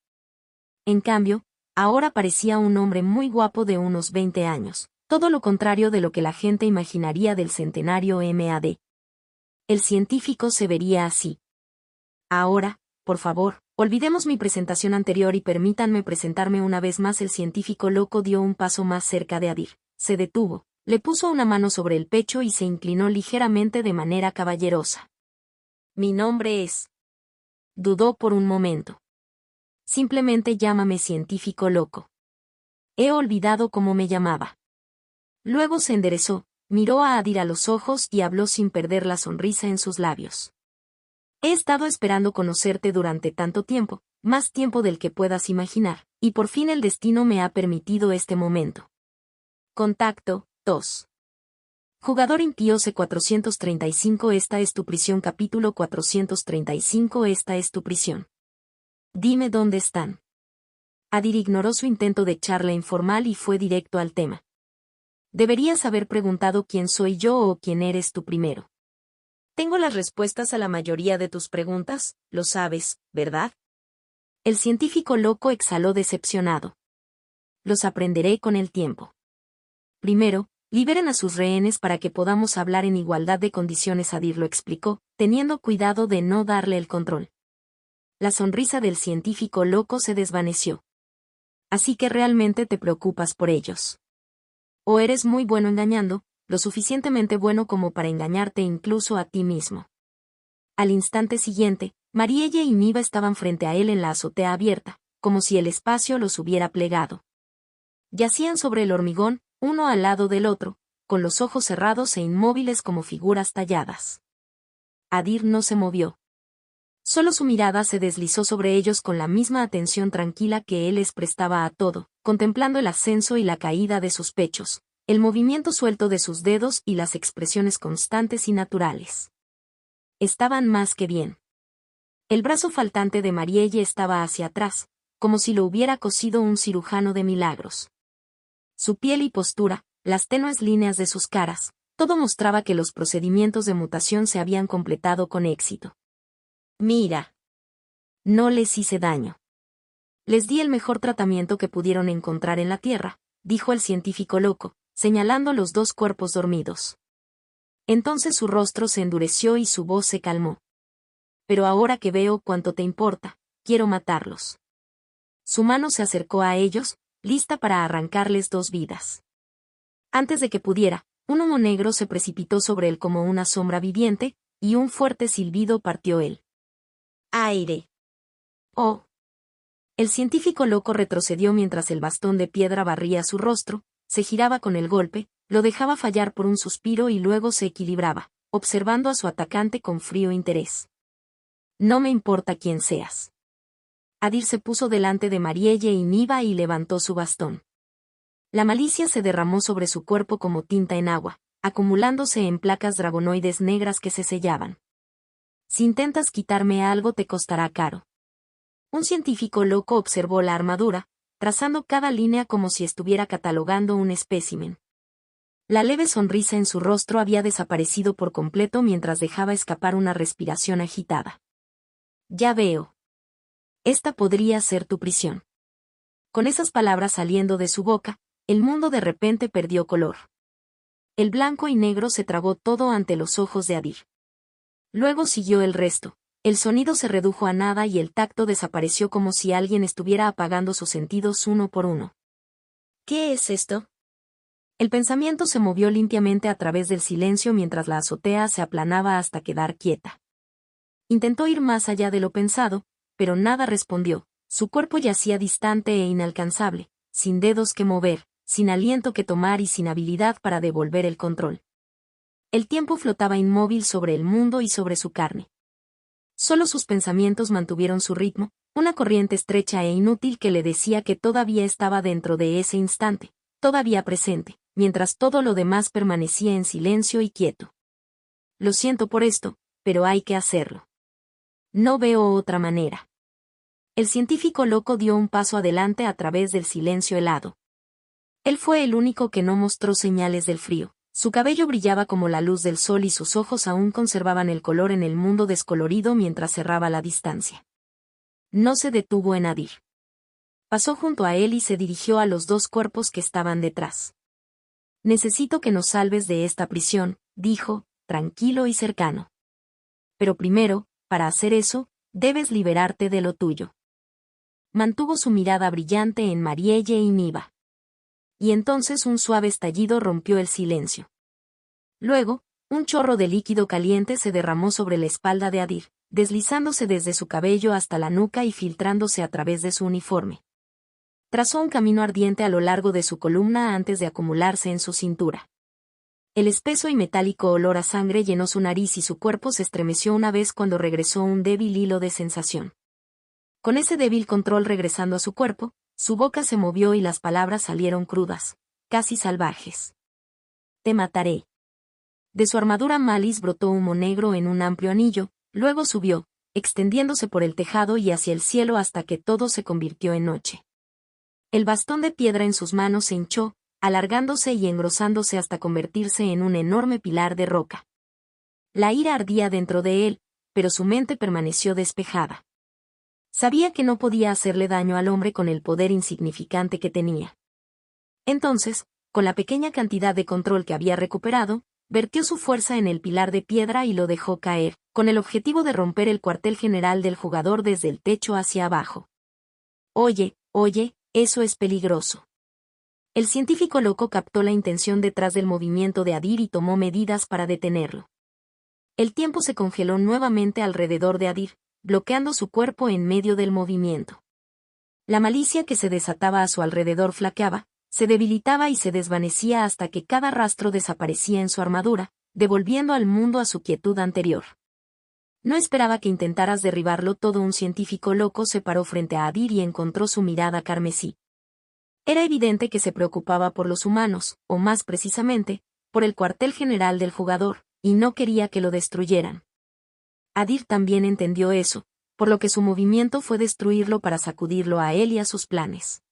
En cambio, ahora parecía un hombre muy guapo de unos 20 años. Todo lo contrario de lo que la gente imaginaría del centenario MAD. El científico se vería así. Ahora, por favor, olvidemos mi presentación anterior y permítanme presentarme una vez más. El científico loco dio un paso más cerca de Adir. Se detuvo, le puso una mano sobre el pecho y se inclinó ligeramente de manera caballerosa. Mi nombre es... Dudó por un momento. Simplemente llámame científico loco. He olvidado cómo me llamaba. Luego se enderezó, miró a Adir a los ojos y habló sin perder la sonrisa en sus labios. He estado esperando conocerte durante tanto tiempo, más tiempo del que puedas imaginar, y por fin el destino me ha permitido este momento. Contacto, 2. Jugador impío C435. Esta es tu prisión. Capítulo 435. Esta es tu prisión. Dime dónde están. Adir ignoró su intento de charla informal y fue directo al tema. Deberías haber preguntado quién soy yo o quién eres tú primero. Tengo las respuestas a la mayoría de tus preguntas, lo sabes, ¿verdad? El científico loco exhaló decepcionado. Los aprenderé con el tiempo. Primero, liberen a sus rehenes para que podamos hablar en igualdad de condiciones. Adir lo explicó, teniendo cuidado de no darle el control. La sonrisa del científico loco se desvaneció. Así que realmente te preocupas por ellos. O eres muy bueno engañando, lo suficientemente bueno como para engañarte incluso a ti mismo. Al instante siguiente, Marielle y Niva estaban frente a él en la azotea abierta, como si el espacio los hubiera plegado. Yacían sobre el hormigón, uno al lado del otro, con los ojos cerrados e inmóviles como figuras talladas. Adir no se movió. Solo su mirada se deslizó sobre ellos con la misma atención tranquila que él les prestaba a todo, contemplando el ascenso y la caída de sus pechos, el movimiento suelto de sus dedos y las expresiones constantes y naturales. Estaban más que bien. El brazo faltante de Marielle estaba hacia atrás, como si lo hubiera cosido un cirujano de milagros. Su piel y postura, las tenues líneas de sus caras, todo mostraba que los procedimientos de mutación se habían completado con éxito. Mira. No les hice daño. Les di el mejor tratamiento que pudieron encontrar en la Tierra, dijo el científico loco, señalando los dos cuerpos dormidos. Entonces su rostro se endureció y su voz se calmó. pero ahora que veo cuánto te importa, quiero matarlos. Su mano se acercó a ellos, lista para arrancarles 2 vidas. Antes de que pudiera, un humo negro se precipitó sobre él como una sombra viviente, y un fuerte silbido partió el aire. ¡Oh! El científico loco retrocedió mientras el bastón de piedra barría su rostro, se giraba con el golpe, lo dejaba fallar por un suspiro y luego se equilibraba, observando a su atacante con frío interés. No me importa quién seas. Adir se puso delante de Marielle y Niva y levantó su bastón. La malicia se derramó sobre su cuerpo como tinta en agua, acumulándose en placas dragonoides negras que se sellaban. Si intentas quitarme algo te costará caro. Un científico loco observó la armadura, trazando cada línea como si estuviera catalogando un espécimen. La leve sonrisa en su rostro había desaparecido por completo mientras dejaba escapar una respiración agitada. Ya veo. Esta podría ser tu prisión. Con esas palabras saliendo de su boca, el mundo de repente perdió color. El blanco y negro se tragó todo ante los ojos de Adir. Luego siguió el resto. El sonido se redujo a nada y el tacto desapareció como si alguien estuviera apagando sus sentidos uno por uno. ¿Qué es esto? El pensamiento se movió limpiamente a través del silencio mientras la azotea se aplanaba hasta quedar quieta. Intentó ir más allá de lo pensado, pero nada respondió. Su cuerpo yacía distante e inalcanzable, sin dedos que mover, sin aliento que tomar y sin habilidad para devolver el control. El tiempo flotaba inmóvil sobre el mundo y sobre su carne. Solo sus pensamientos mantuvieron su ritmo, una corriente estrecha e inútil que le decía que todavía estaba dentro de ese instante, todavía presente, mientras todo lo demás permanecía en silencio y quieto. Lo siento por esto, pero hay que hacerlo. No veo otra manera. El científico loco dio un paso adelante a través del silencio helado. Él fue el único que no mostró señales del frío. Su cabello brillaba como la luz del sol y sus ojos aún conservaban el color en el mundo descolorido mientras cerraba la distancia. No se detuvo en Adir. Pasó junto a él y se dirigió a los 2 cuerpos que estaban detrás. Necesito que nos salves de esta prisión, dijo, tranquilo y cercano. Pero primero, para hacer eso, debes liberarte de lo tuyo. Mantuvo su mirada brillante en Marielle y Niva. Y entonces un suave estallido rompió el silencio. Luego, un chorro de líquido caliente se derramó sobre la espalda de Adir, deslizándose desde su cabello hasta la nuca y filtrándose a través de su uniforme. Trazó un camino ardiente a lo largo de su columna antes de acumularse en su cintura. El espeso y metálico olor a sangre llenó su nariz y su cuerpo se estremeció una vez cuando regresó un débil hilo de sensación. Con ese débil control regresando a su cuerpo, su boca se movió y las palabras salieron crudas, casi salvajes. Te mataré. De su armadura Malice brotó humo negro en un amplio anillo, luego subió, extendiéndose por el tejado y hacia el cielo hasta que todo se convirtió en noche. El bastón de piedra en sus manos se hinchó, alargándose y engrosándose hasta convertirse en un enorme pilar de roca. La ira ardía dentro de él, pero su mente permaneció despejada. Sabía que no podía hacerle daño al hombre con el poder insignificante que tenía. Entonces, con la pequeña cantidad de control que había recuperado, vertió su fuerza en el pilar de piedra y lo dejó caer, con el objetivo de romper el cuartel general del jugador desde el techo hacia abajo. Oye, eso es peligroso. El científico loco captó la intención detrás del movimiento de Adir y tomó medidas para detenerlo. El tiempo se congeló nuevamente alrededor de Adir, bloqueando su cuerpo en medio del movimiento. La malicia que se desataba a su alrededor flaqueaba, se debilitaba y se desvanecía hasta que cada rastro desaparecía en su armadura, devolviendo al mundo a su quietud anterior. No esperaba que intentaras derribarlo todo. Un científico loco se paró frente a Adir y encontró su mirada carmesí. Era evidente que se preocupaba por los humanos, o más precisamente, por el cuartel general del jugador, y no quería que lo destruyeran. Adir también entendió eso, por lo que su movimiento fue destruirlo para sacudirlo a él y a sus planes.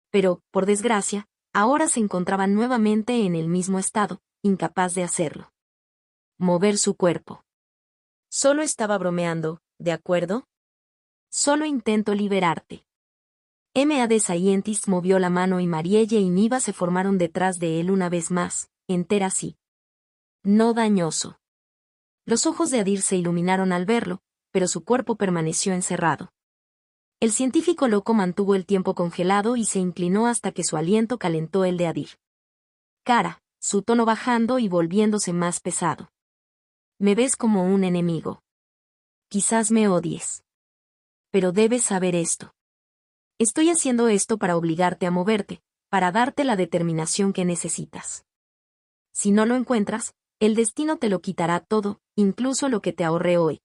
Pero, por desgracia, ahora se encontraba nuevamente en el mismo estado, incapaz de hacerlo. Mover su cuerpo. Solo estaba bromeando, ¿de acuerdo? Solo intento liberarte. M.A.D. Scientist movió la mano y Marielle y Niva se formaron detrás de él una vez más, entera sí. No dañoso. Los ojos de Adir se iluminaron al verlo, pero su cuerpo permaneció encerrado. El científico loco mantuvo el tiempo congelado y se inclinó hasta que su aliento calentó el de Adir. Cara, su tono bajando y volviéndose más pesado. Me ves como un enemigo. Quizás me odies. Pero debes saber esto. Estoy haciendo esto para obligarte a moverte, para darte la determinación que necesitas. Si no lo encuentras, el destino te lo quitará todo, incluso lo que te ahorré hoy.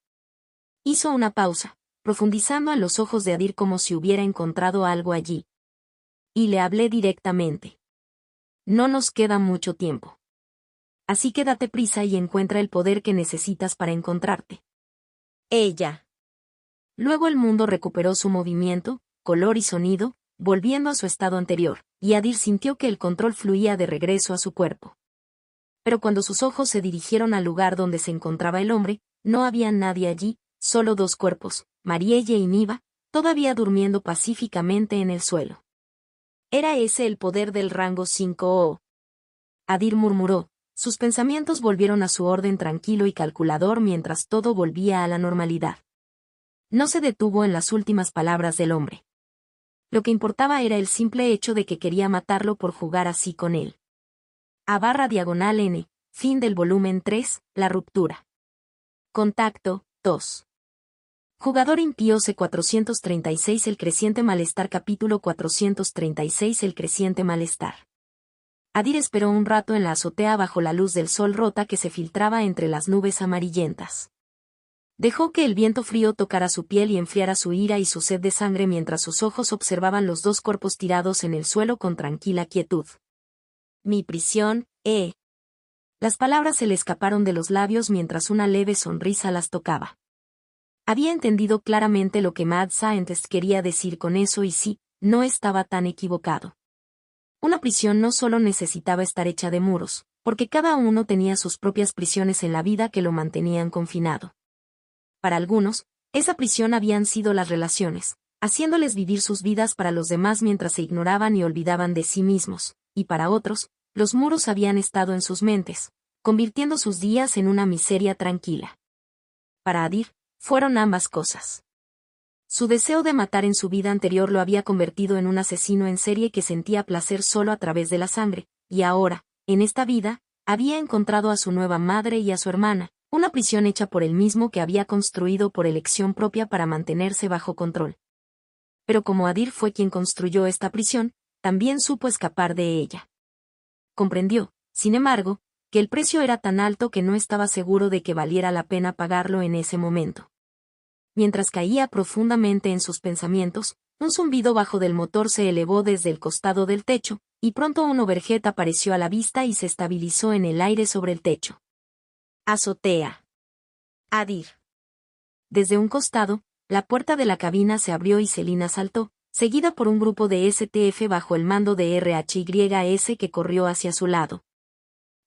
Hizo una pausa, profundizando en los ojos de Adir como si hubiera encontrado algo allí. Y le hablé directamente. No nos queda mucho tiempo. Así que date prisa y encuentra el poder que necesitas para encontrarte. Ella. Luego el mundo recuperó su movimiento, color y sonido, volviendo a su estado anterior, y Adir sintió que el control fluía de regreso a su cuerpo. Pero cuando sus ojos se dirigieron al lugar donde se encontraba el hombre, no había nadie allí, solo dos cuerpos, Marielle y Niva, todavía durmiendo pacíficamente en el suelo. ¿Era ese el poder del rango 5O? Adir murmuró, sus pensamientos volvieron a su orden tranquilo y calculador mientras todo volvía a la normalidad. No se detuvo en las últimas palabras del hombre. Lo que importaba era el simple hecho de que quería matarlo por jugar así con él. /N, fin del volumen 3, La ruptura. Contacto, 2. Jugador impío C436 El creciente malestar Capítulo 436 El creciente malestar. Adir esperó un rato en la azotea bajo la luz del sol rota que se filtraba entre las nubes amarillentas. Dejó que el viento frío tocara su piel y enfriara su ira y su sed de sangre mientras sus ojos observaban los dos cuerpos tirados en el suelo con tranquila quietud. Mi prisión, Las palabras se le escaparon de los labios mientras una leve sonrisa las tocaba. Había entendido claramente lo que Mad Scientist quería decir con eso y sí, no estaba tan equivocado. Una prisión no solo necesitaba estar hecha de muros, porque cada uno tenía sus propias prisiones en la vida que lo mantenían confinado. Para algunos, esa prisión habían sido las relaciones, haciéndoles vivir sus vidas para los demás mientras se ignoraban y olvidaban de sí mismos, y para otros, los muros habían estado en sus mentes, convirtiendo sus días en una miseria tranquila. Para Adir, fueron ambas cosas. Su deseo de matar en su vida anterior lo había convertido en un asesino en serie que sentía placer solo a través de la sangre, y ahora, en esta vida, había encontrado a su nueva madre y a su hermana, una prisión hecha por él mismo que había construido por elección propia para mantenerse bajo control. Pero como Adir fue quien construyó esta prisión, también supo escapar de ella. Comprendió, sin embargo, que el precio era tan alto que no estaba seguro de que valiera la pena pagarlo en ese momento. Mientras caía profundamente en sus pensamientos, un zumbido bajo del motor se elevó desde el costado del techo, y pronto un overhead apareció a la vista y se estabilizó en el aire sobre el techo. Azotea. Adir. Desde un costado, la puerta de la cabina se abrió y Selina saltó, seguida por un grupo de STF bajo el mando de RHYS que corrió hacia su lado.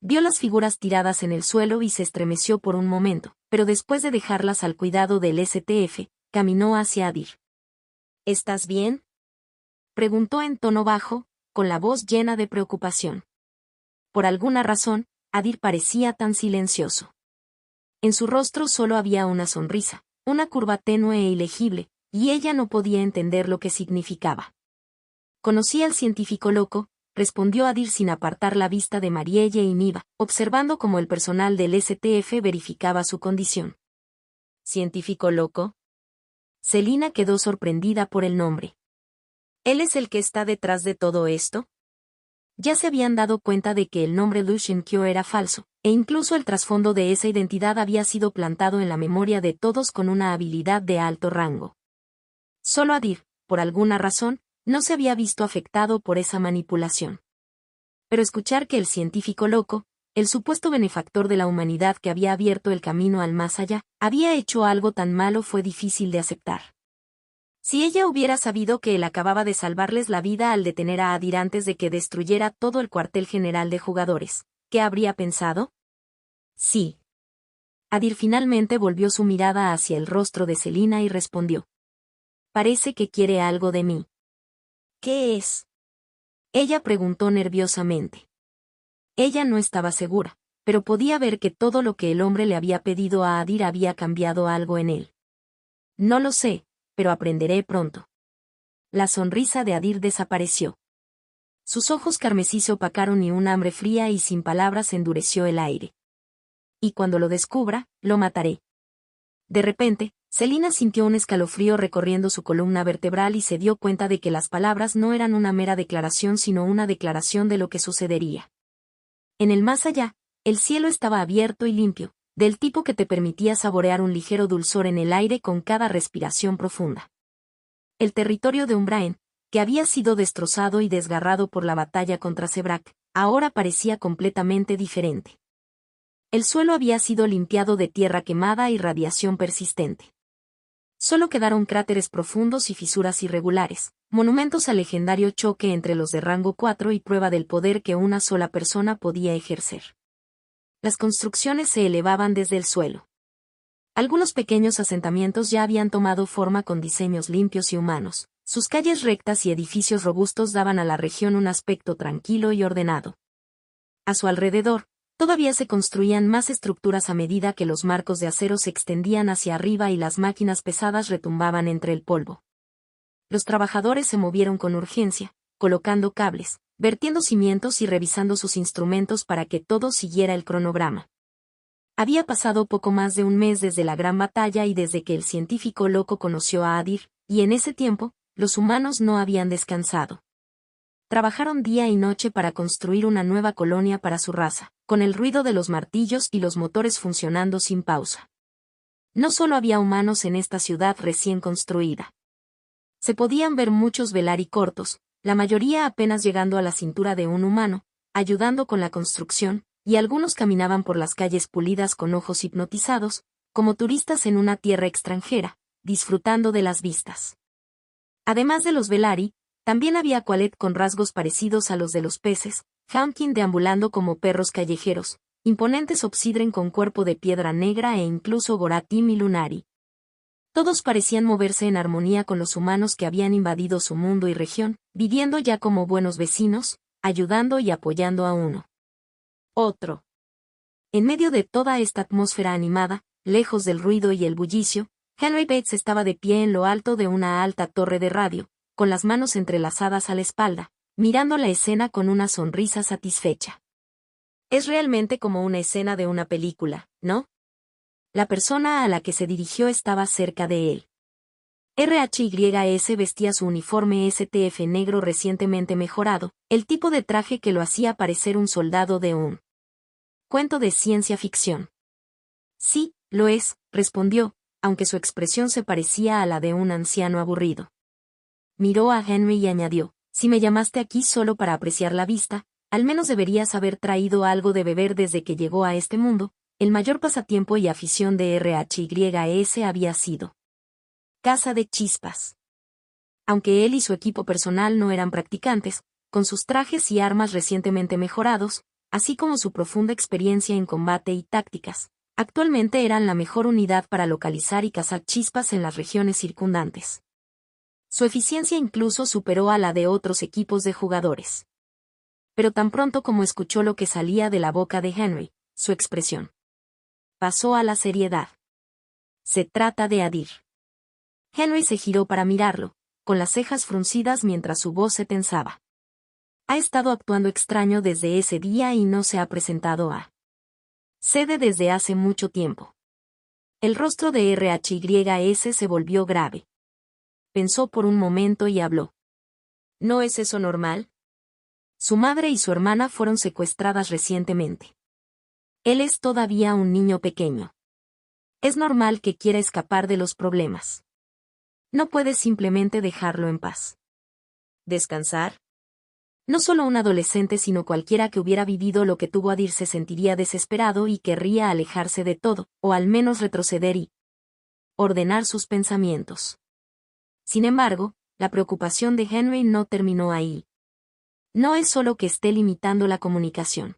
Vio las figuras tiradas en el suelo y se estremeció por un momento, pero después de dejarlas al cuidado del STF, caminó hacia Adir. ¿Estás bien?, preguntó en tono bajo, con la voz llena de preocupación. Por alguna razón, Adir parecía tan silencioso. En su rostro solo había una sonrisa, una curva tenue e ilegible, y ella no podía entender lo que significaba. Conocí al científico loco, respondió Adir sin apartar la vista de Marielle y Niva, observando cómo el personal del STF verificaba su condición. ¿Científico loco? Selina quedó sorprendida por el nombre. ¿Él es el que está detrás de todo esto? Ya se habían dado cuenta de que el nombre Lucien Kyo era falso, e incluso el trasfondo de esa identidad había sido plantado en la memoria de todos con una habilidad de alto rango. Solo Adir, por alguna razón, no se había visto afectado por esa manipulación. Pero escuchar que el científico loco, el supuesto benefactor de la humanidad que había abierto el camino al más allá, había hecho algo tan malo fue difícil de aceptar. Si ella hubiera sabido que él acababa de salvarles la vida al detener a Adir antes de que destruyera todo el cuartel general de jugadores, ¿qué habría pensado? Sí. Adir finalmente volvió su mirada hacia el rostro de Selina y respondió. Parece que quiere algo de mí. ¿Qué es? Ella preguntó nerviosamente. Ella no estaba segura, pero podía ver que todo lo que el hombre le había pedido a Adir había cambiado algo en él. No lo sé, pero aprenderé pronto. La sonrisa de Adir desapareció. Sus ojos carmesí se opacaron y un hambre fría y sin palabras endureció el aire. Y cuando lo descubra, lo mataré. De repente, Selina sintió un escalofrío recorriendo su columna vertebral y se dio cuenta de que las palabras no eran una mera declaración sino una declaración de lo que sucedería. En el más allá, el cielo estaba abierto y limpio, del tipo que te permitía saborear un ligero dulzor en el aire con cada respiración profunda. El territorio de Umbraen, que había sido destrozado y desgarrado por la batalla contra Sebrak, ahora parecía completamente diferente. El suelo había sido limpiado de tierra quemada y radiación persistente. Solo quedaron cráteres profundos y fisuras irregulares, monumentos al legendario choque entre los de rango 4 y prueba del poder que una sola persona podía ejercer. Las construcciones se elevaban desde el suelo. Algunos pequeños asentamientos ya habían tomado forma con diseños limpios y humanos. Sus calles rectas y edificios robustos daban a la región un aspecto tranquilo y ordenado. A su alrededor, todavía se construían más estructuras a medida que los marcos de acero se extendían hacia arriba y las máquinas pesadas retumbaban entre el polvo. Los trabajadores se movieron con urgencia, colocando cables, vertiendo cimientos y revisando sus instrumentos para que todo siguiera el cronograma. Había pasado poco más de un mes desde la gran batalla y desde que el científico loco conoció a Adir, y en ese tiempo, los humanos no habían descansado. Trabajaron día y noche para construir una nueva colonia para su raza, con el ruido de los martillos y los motores funcionando sin pausa. No solo había humanos en esta ciudad recién construida. Se podían ver muchos velari cortos, la mayoría apenas llegando a la cintura de un humano, ayudando con la construcción, y algunos caminaban por las calles pulidas con ojos hipnotizados, como turistas en una tierra extranjera, disfrutando de las vistas. Además de los velari, también había Qualet con rasgos parecidos a los de los peces, Hamkin deambulando como perros callejeros, imponentes Obsidren con cuerpo de piedra negra e incluso Goratim y Lunari. Todos parecían moverse en armonía con los humanos que habían invadido su mundo y región, viviendo ya como buenos vecinos, ayudando y apoyando a uno. Otro. En medio de toda esta atmósfera animada, lejos del ruido y el bullicio, Henry Bates estaba de pie en lo alto de una alta torre de radio, con las manos entrelazadas a la espalda, mirando la escena con una sonrisa satisfecha. Es realmente como una escena de una película, ¿no? La persona a la que se dirigió estaba cerca de él. RHYS vestía su uniforme STF negro recientemente mejorado, el tipo de traje que lo hacía parecer un soldado de un cuento de ciencia ficción. Sí, lo es, respondió, aunque su expresión se parecía a la de un anciano aburrido. Miró a Henry y añadió, si me llamaste aquí solo para apreciar la vista, al menos deberías haber traído algo de beber desde que llegó a este mundo. El mayor pasatiempo y afición de RHYS había sido caza de chispas. Aunque él y su equipo personal no eran practicantes, con sus trajes y armas recientemente mejorados, así como su profunda experiencia en combate y tácticas, actualmente eran la mejor unidad para localizar y cazar chispas en las regiones circundantes. Su eficiencia incluso superó a la de otros equipos de jugadores. Pero tan pronto como escuchó lo que salía de la boca de Henry, su expresión pasó a la seriedad. Se trata de Adir. Henry se giró para mirarlo, con las cejas fruncidas mientras su voz se tensaba. Ha estado actuando extraño desde ese día y no se ha presentado a sede desde hace mucho tiempo. El rostro de RHYS se volvió grave. Pensó por un momento y habló. ¿No es eso normal? Su madre y su hermana fueron secuestradas recientemente. Él es todavía un niño pequeño. Es normal que quiera escapar de los problemas. No puedes simplemente dejarlo en paz. ¿Descansar? No solo un adolescente sino cualquiera que hubiera vivido lo que tuvo Adir se sentiría desesperado y querría alejarse de todo, o al menos retroceder y ordenar sus pensamientos. Sin embargo, la preocupación de Henry no terminó ahí. No es solo que esté limitando la comunicación.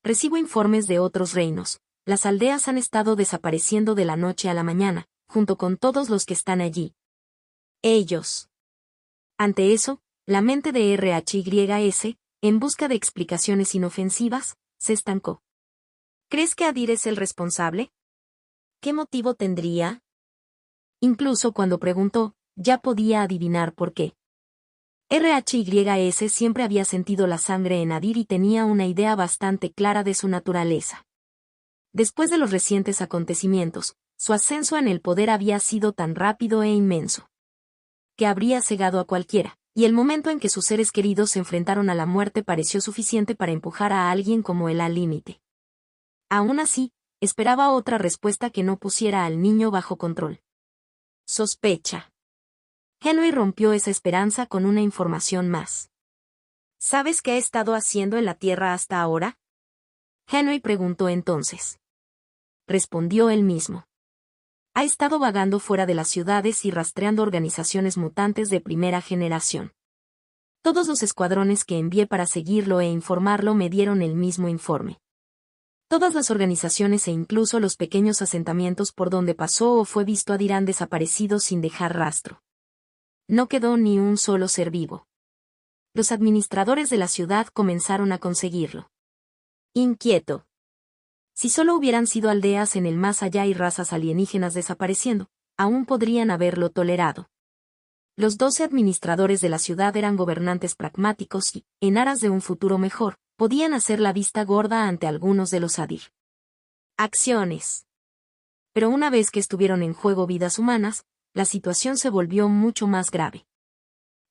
Recibo informes de otros reinos. Las aldeas han estado desapareciendo de la noche a la mañana, junto con todos los que están allí. Ellos. Ante eso, la mente de RHYS, en busca de explicaciones inofensivas, se estancó. ¿Crees que Adir es el responsable? ¿Qué motivo tendría? Incluso cuando preguntó, ya podía adivinar por qué. RHYS siempre había sentido la sangre en Adir y tenía una idea bastante clara de su naturaleza. Después de los recientes acontecimientos, su ascenso en el poder había sido tan rápido e inmenso que habría cegado a cualquiera, y el momento en que sus seres queridos se enfrentaron a la muerte pareció suficiente para empujar a alguien como él al límite. Aún así, esperaba otra respuesta que no pusiera al niño bajo control. Sospecha. Henry rompió esa esperanza con una información más. ¿Sabes qué ha estado haciendo en la Tierra hasta ahora? Henry preguntó entonces. Respondió él mismo. Ha estado vagando fuera de las ciudades y rastreando organizaciones mutantes de primera generación. Todos los escuadrones que envié para seguirlo e informarlo me dieron el mismo informe. Todas las organizaciones e incluso los pequeños asentamientos por donde pasó o fue visto Adir han desaparecido sin dejar rastro. No quedó ni un solo ser vivo. Los administradores de la ciudad comenzaron a conseguirlo. Inquieto. Si solo hubieran sido aldeas en el más allá y razas alienígenas desapareciendo, aún podrían haberlo tolerado. Los 12 administradores de la ciudad eran gobernantes pragmáticos y, en aras de un futuro mejor, podían hacer la vista gorda ante algunos de los Adir. Acciones. Pero una vez que estuvieron en juego vidas humanas, la situación se volvió mucho más grave.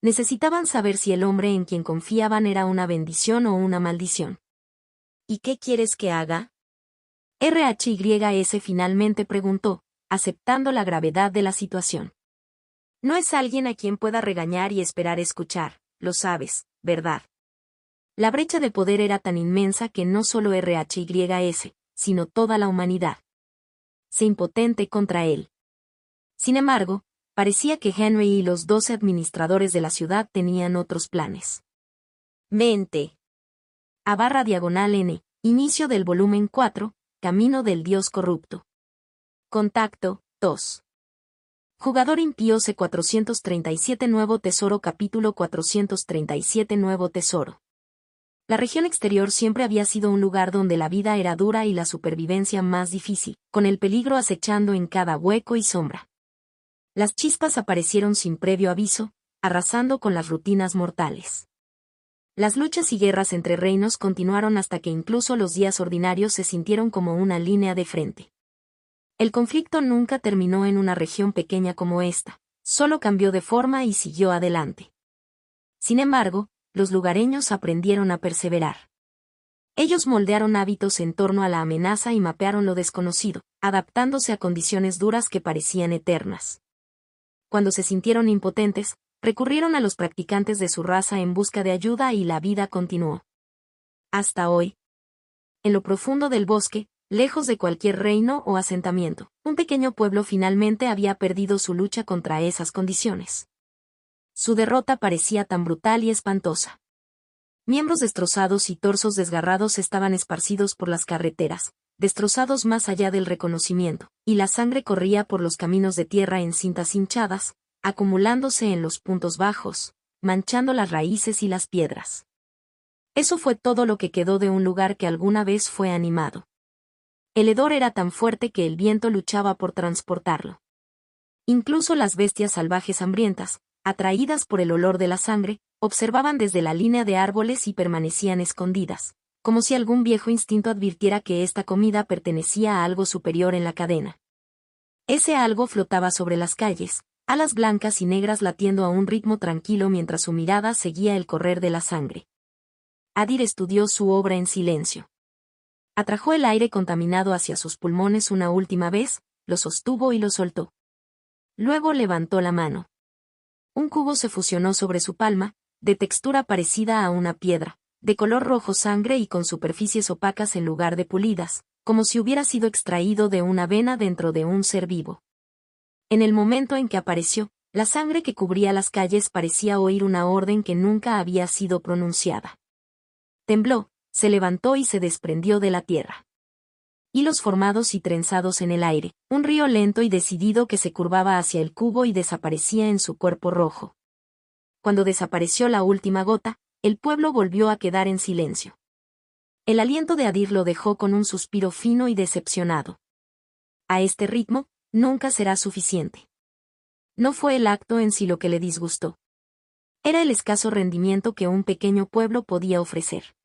Necesitaban saber si el hombre en quien confiaban era una bendición o una maldición. ¿Y qué quieres que haga? RHYS finalmente preguntó, aceptando la gravedad de la situación. No es alguien a quien pueda regañar y esperar escuchar, lo sabes, ¿verdad? La brecha de poder era tan inmensa que no solo RHYS, sino toda la humanidad se impotente contra él. Sin embargo, parecía que Henry y los 12 administradores de la ciudad tenían otros planes. Mente. /N, inicio del volumen 4, Camino del Dios Corrupto. Contacto, 2. Jugador impío C437 Nuevo Tesoro Capítulo 437 Nuevo Tesoro. La región exterior siempre había sido un lugar donde la vida era dura y la supervivencia más difícil, con el peligro acechando en cada hueco y sombra. Las chispas aparecieron sin previo aviso, arrasando con las rutinas mortales. Las luchas y guerras entre reinos continuaron hasta que incluso los días ordinarios se sintieron como una línea de frente. El conflicto nunca terminó en una región pequeña como esta, solo cambió de forma y siguió adelante. Sin embargo, los lugareños aprendieron a perseverar. Ellos moldearon hábitos en torno a la amenaza y mapearon lo desconocido, adaptándose a condiciones duras que parecían eternas. Cuando se sintieron impotentes, recurrieron a los practicantes de su raza en busca de ayuda y la vida continuó. Hasta hoy. En lo profundo del bosque, lejos de cualquier reino o asentamiento, un pequeño pueblo finalmente había perdido su lucha contra esas condiciones. Su derrota parecía tan brutal y espantosa. Miembros destrozados y torsos desgarrados estaban esparcidos por las carreteras, destrozados más allá del reconocimiento, y la sangre corría por los caminos de tierra en cintas hinchadas, acumulándose en los puntos bajos, manchando las raíces y las piedras. Eso fue todo lo que quedó de un lugar que alguna vez fue animado. El hedor era tan fuerte que el viento luchaba por transportarlo. Incluso las bestias salvajes hambrientas, atraídas por el olor de la sangre, observaban desde la línea de árboles y permanecían escondidas, como si algún viejo instinto advirtiera que esta comida pertenecía a algo superior en la cadena. Ese algo flotaba sobre las calles, alas blancas y negras latiendo a un ritmo tranquilo mientras su mirada seguía el correr de la sangre. Adir estudió su obra en silencio. Atrajo el aire contaminado hacia sus pulmones una última vez, lo sostuvo y lo soltó. Luego levantó la mano. Un cubo se fusionó sobre su palma, de textura parecida a una piedra, de color rojo sangre y con superficies opacas en lugar de pulidas, como si hubiera sido extraído de una vena dentro de un ser vivo. En el momento en que apareció, la sangre que cubría las calles parecía oír una orden que nunca había sido pronunciada. Tembló, se levantó y se desprendió de la tierra. Hilos formados y trenzados en el aire, un río lento y decidido que se curvaba hacia el cubo y desaparecía en su cuerpo rojo. Cuando desapareció la última gota, el pueblo volvió a quedar en silencio. El aliento de Adir lo dejó con un suspiro fino y decepcionado. A este ritmo, nunca será suficiente. No fue el acto en sí lo que le disgustó. Era el escaso rendimiento que un pequeño pueblo podía ofrecer.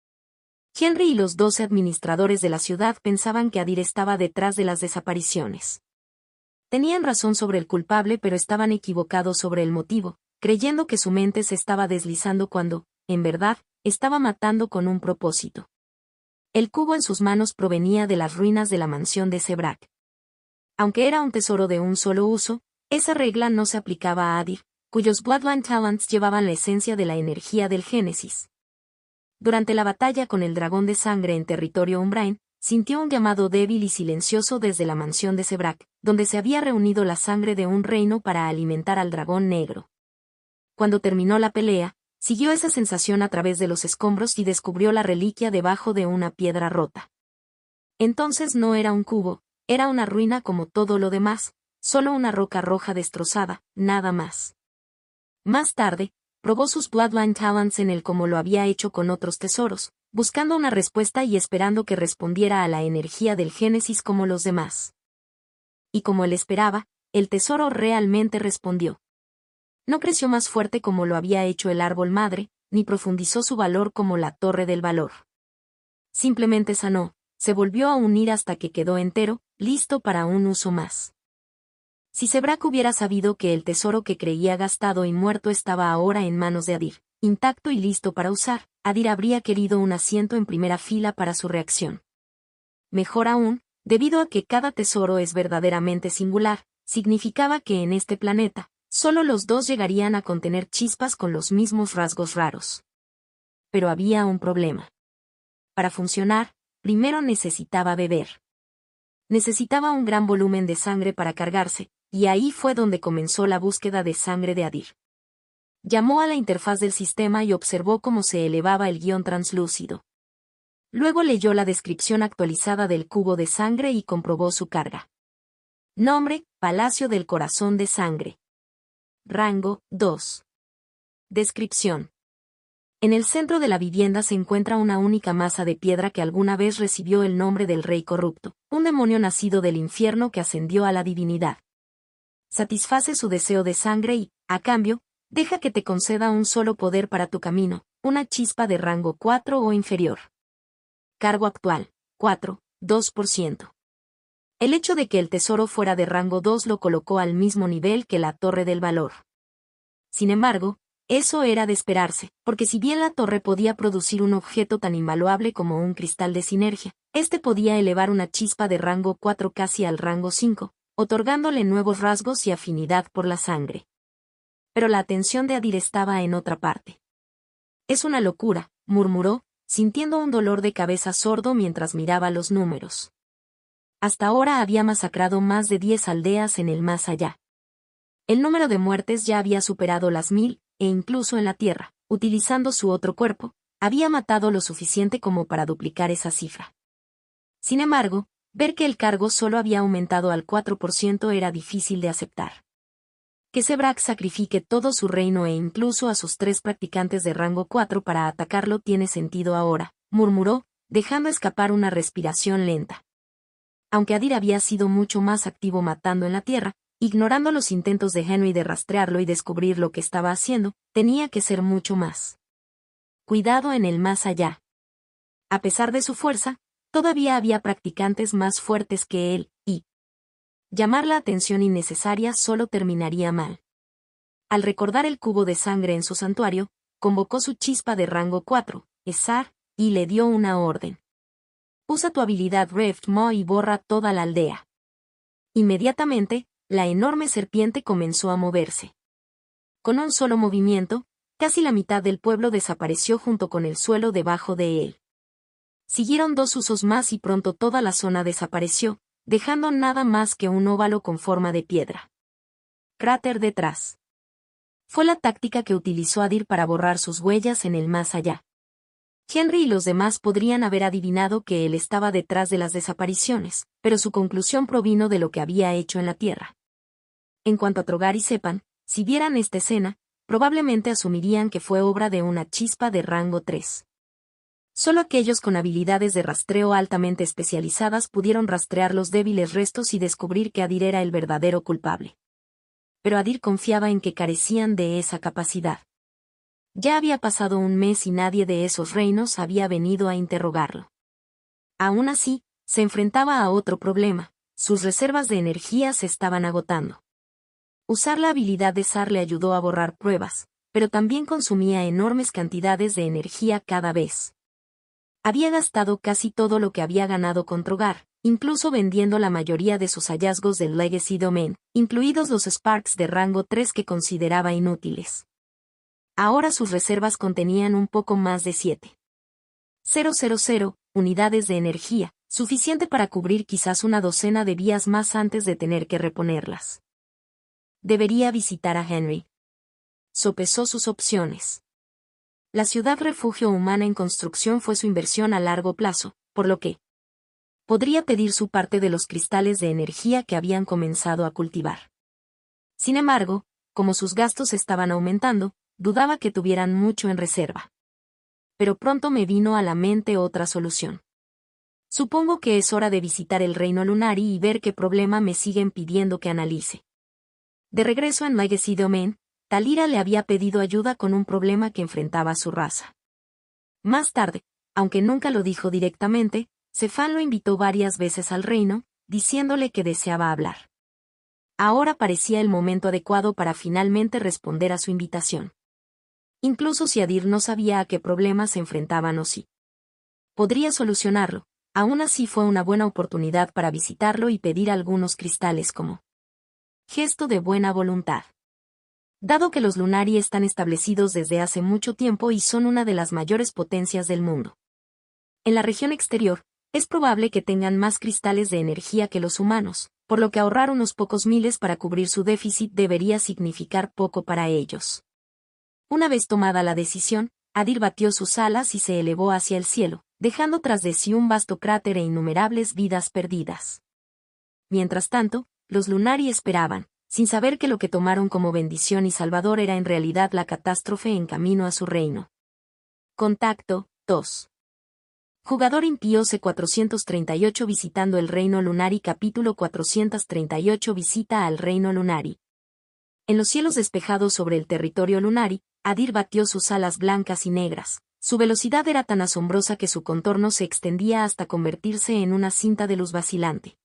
Henry y los 12 administradores de la ciudad pensaban que Adir estaba detrás de las desapariciones. Tenían razón sobre el culpable, pero estaban equivocados sobre el motivo, creyendo que su mente se estaba deslizando cuando, en verdad, estaba matando con un propósito. El cubo en sus manos provenía de las ruinas de la mansión de Sebrak. Aunque era un tesoro de un solo uso, esa regla no se aplicaba a Adir, cuyos Bloodline Talents llevaban la esencia de la energía del Génesis. Durante la batalla con el dragón de sangre en territorio Umbrain, sintió un llamado débil y silencioso desde la mansión de Sebrak, donde se había reunido la sangre de un reino para alimentar al dragón negro. Cuando terminó la pelea, siguió esa sensación a través de los escombros y descubrió la reliquia debajo de una piedra rota. Entonces no era un cubo, era una ruina como todo lo demás, solo una roca roja destrozada, nada más. Más tarde, probó sus Bloodline Talents en él como lo había hecho con otros tesoros, buscando una respuesta y esperando que respondiera a la energía del Génesis como los demás. Y como él esperaba, el tesoro realmente respondió. No creció más fuerte como lo había hecho el árbol madre, ni profundizó su valor como la torre del valor. Simplemente sanó, se volvió a unir hasta que quedó entero, listo para un uso más. Si Sebrak hubiera sabido que el tesoro que creía gastado y muerto estaba ahora en manos de Adir, intacto y listo para usar, Adir habría querido un asiento en primera fila para su reacción. Mejor aún, debido a que cada tesoro es verdaderamente singular, significaba que en este planeta, solo los dos llegarían a contener chispas con los mismos rasgos raros. Pero había un problema. Para funcionar, primero necesitaba beber. Necesitaba un gran volumen de sangre para cargarse, y ahí fue donde comenzó la búsqueda de sangre de Adir. Llamó a la interfaz del sistema y observó cómo se elevaba el guión translúcido. Luego leyó la descripción actualizada del cubo de sangre y comprobó su carga. Nombre: Palacio del Corazón de Sangre. Rango: 2. Descripción. En el centro de la vivienda se encuentra una única masa de piedra que alguna vez recibió el nombre del Rey Corrupto, un demonio nacido del infierno que ascendió a la divinidad. Satisface su deseo de sangre y, a cambio, deja que te conceda un solo poder para tu camino, una chispa de rango 4 o inferior. Cargo actual: 4, 2%. El hecho de que el tesoro fuera de rango 2 lo colocó al mismo nivel que la Torre del Valor. Sin embargo, eso era de esperarse, porque si bien la torre podía producir un objeto tan invaluable como un cristal de sinergia, este podía elevar una chispa de rango 4 casi al rango 5, otorgándole nuevos rasgos y afinidad por la sangre. Pero la atención de Adir estaba en otra parte. Es una locura, murmuró, sintiendo un dolor de cabeza sordo mientras miraba los números. Hasta ahora había masacrado más de 10 aldeas en el más allá. El número de muertes ya había superado las 1000, e incluso en la Tierra, utilizando su otro cuerpo, había matado lo suficiente como para duplicar esa cifra. Sin embargo, ver que el cargo solo había aumentado al 4% era difícil de aceptar. Que Sebrak sacrifique todo su reino e incluso a sus 3 practicantes de rango 4 para atacarlo tiene sentido ahora, murmuró, dejando escapar una respiración lenta. Aunque Adir había sido mucho más activo matando en la Tierra, ignorando los intentos de Henry de rastrearlo y descubrir lo que estaba haciendo, tenía que ser mucho más. Cuidado en el más allá. A pesar de su fuerza, todavía había practicantes más fuertes que él, y llamar la atención innecesaria solo terminaría mal. Al recordar el cubo de sangre en su santuario, convocó su chispa de rango 4, Esar, y le dio una orden. Usa tu habilidad Rift Maw y borra toda la aldea. Inmediatamente, la enorme serpiente comenzó a moverse. Con un solo movimiento, casi la mitad del pueblo desapareció junto con el suelo debajo de él. Siguieron 2 usos más y pronto toda la zona desapareció, dejando nada más que un óvalo con forma de piedra. Cráter detrás. Fue la táctica que utilizó Adir para borrar sus huellas en el más allá. Henry y los demás podrían haber adivinado que él estaba detrás de las desapariciones, pero su conclusión provino de lo que había hecho en la Tierra. En cuanto a Trogar y Sepan, si vieran esta escena, probablemente asumirían que fue obra de una chispa de rango 3. Solo aquellos con habilidades de rastreo altamente especializadas pudieron rastrear los débiles restos y descubrir que Adir era el verdadero culpable. pero Adir confiaba en que carecían de esa capacidad. Ya había pasado un mes y nadie de esos reinos había venido a interrogarlo. Aún así, se enfrentaba a otro problema: sus reservas de energía se estaban agotando. Usar la habilidad de Zar le ayudó a borrar pruebas, pero también consumía enormes cantidades de energía cada vez. Había gastado casi todo lo que había ganado con Trogar, incluso vendiendo la mayoría de sus hallazgos del Legacy Domain, incluidos los Sparks de rango 3 que consideraba inútiles. Ahora sus reservas contenían un poco más de 7,000 unidades de energía, suficiente para cubrir quizás una docena de vías más antes de tener que reponerlas. Debería visitar a Henry. Sopesó sus opciones. La ciudad refugio humana en construcción fue su inversión a largo plazo, por lo que podría pedir su parte de los cristales de energía que habían comenzado a cultivar. Sin embargo, como sus gastos estaban aumentando, dudaba que tuvieran mucho en reserva. Pero pronto me vino a la mente otra solución. Supongo que es hora de visitar el reino Lunari y ver qué problema me siguen pidiendo que analice. De regreso en Legacy Domain, Talira le había pedido ayuda con un problema que enfrentaba a su raza. Más tarde, aunque nunca lo dijo directamente, Cefán lo invitó varias veces al reino, diciéndole que deseaba hablar. Ahora parecía el momento adecuado para finalmente responder a su invitación. Incluso si Adir no sabía a qué problema se enfrentaban o si podría solucionarlo, aún así fue una buena oportunidad para visitarlo y pedir algunos cristales como gesto de buena voluntad. Dado que los Lunari están establecidos desde hace mucho tiempo y son una de las mayores potencias del mundo en la región exterior, es probable que tengan más cristales de energía que los humanos, por lo que ahorrar unos pocos miles para cubrir su déficit debería significar poco para ellos. Una vez tomada la decisión, Adir batió sus alas y se elevó hacia el cielo, dejando tras de sí un vasto cráter e innumerables vidas perdidas. Mientras tanto, los Lunari esperaban, sin saber que lo que tomaron como bendición y salvador era en realidad la catástrofe en camino a su reino. Contacto 2. Jugador impío C438 visitando el Reino Lunari. Capítulo 438 Visita al Reino Lunari. En los cielos despejados sobre el territorio Lunari, Adir batió sus alas blancas y negras. Su velocidad era tan asombrosa que su contorno se extendía hasta convertirse en una cinta de luz vacilante.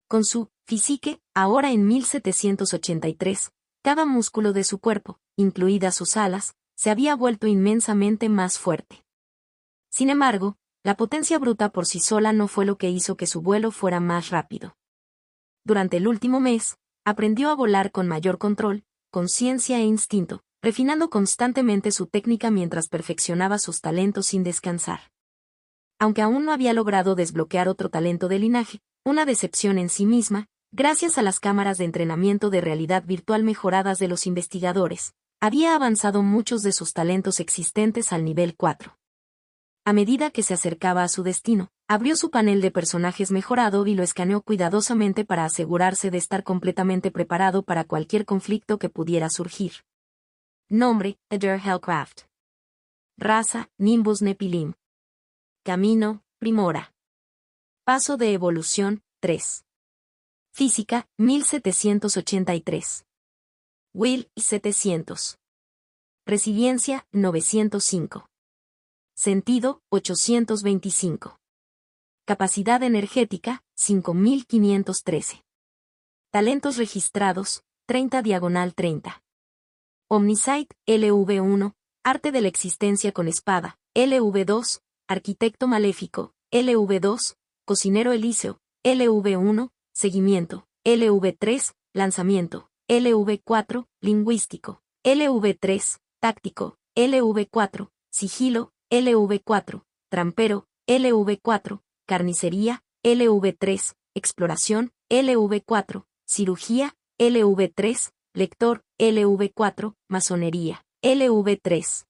Con su físique, ahora en 1783, cada músculo de su cuerpo, incluidas sus alas, se había vuelto inmensamente más fuerte. Sin embargo, la potencia bruta por sí sola no fue lo que hizo que su vuelo fuera más rápido. Durante el último mes, aprendió a volar con mayor control, conciencia e instinto, refinando constantemente su técnica mientras perfeccionaba sus talentos sin descansar. Aunque aún no había logrado desbloquear otro talento de linaje, una decepción en sí misma, gracias a las cámaras de entrenamiento de realidad virtual mejoradas de los investigadores, había avanzado muchos de sus talentos existentes al nivel 4. A medida que se acercaba a su destino, abrió su panel de personajes mejorado y lo escaneó cuidadosamente para asegurarse de estar completamente preparado para cualquier conflicto que pudiera surgir. Nombre: Adir Hellcraft. Raza: Nimbus Nepilim. Camino: Primora. Paso de evolución: 3. Física: 1783. Will: 700. Resiliencia: 905. Sentido: 825. Capacidad energética: 5513. Talentos registrados: 30/30. Omniscience: LV1, Arte de la existencia con espada, LV2, Arquitecto maléfico, LV2, Cocinero elíseo, LV1, Seguimiento, LV3, Lanzamiento, LV4, Lingüístico, LV3, Táctico, LV4, Sigilo, LV4, Trampero, LV4, Carnicería, LV3, Exploración, LV4, Cirugía, LV3, Lector, LV4, Masonería, LV3.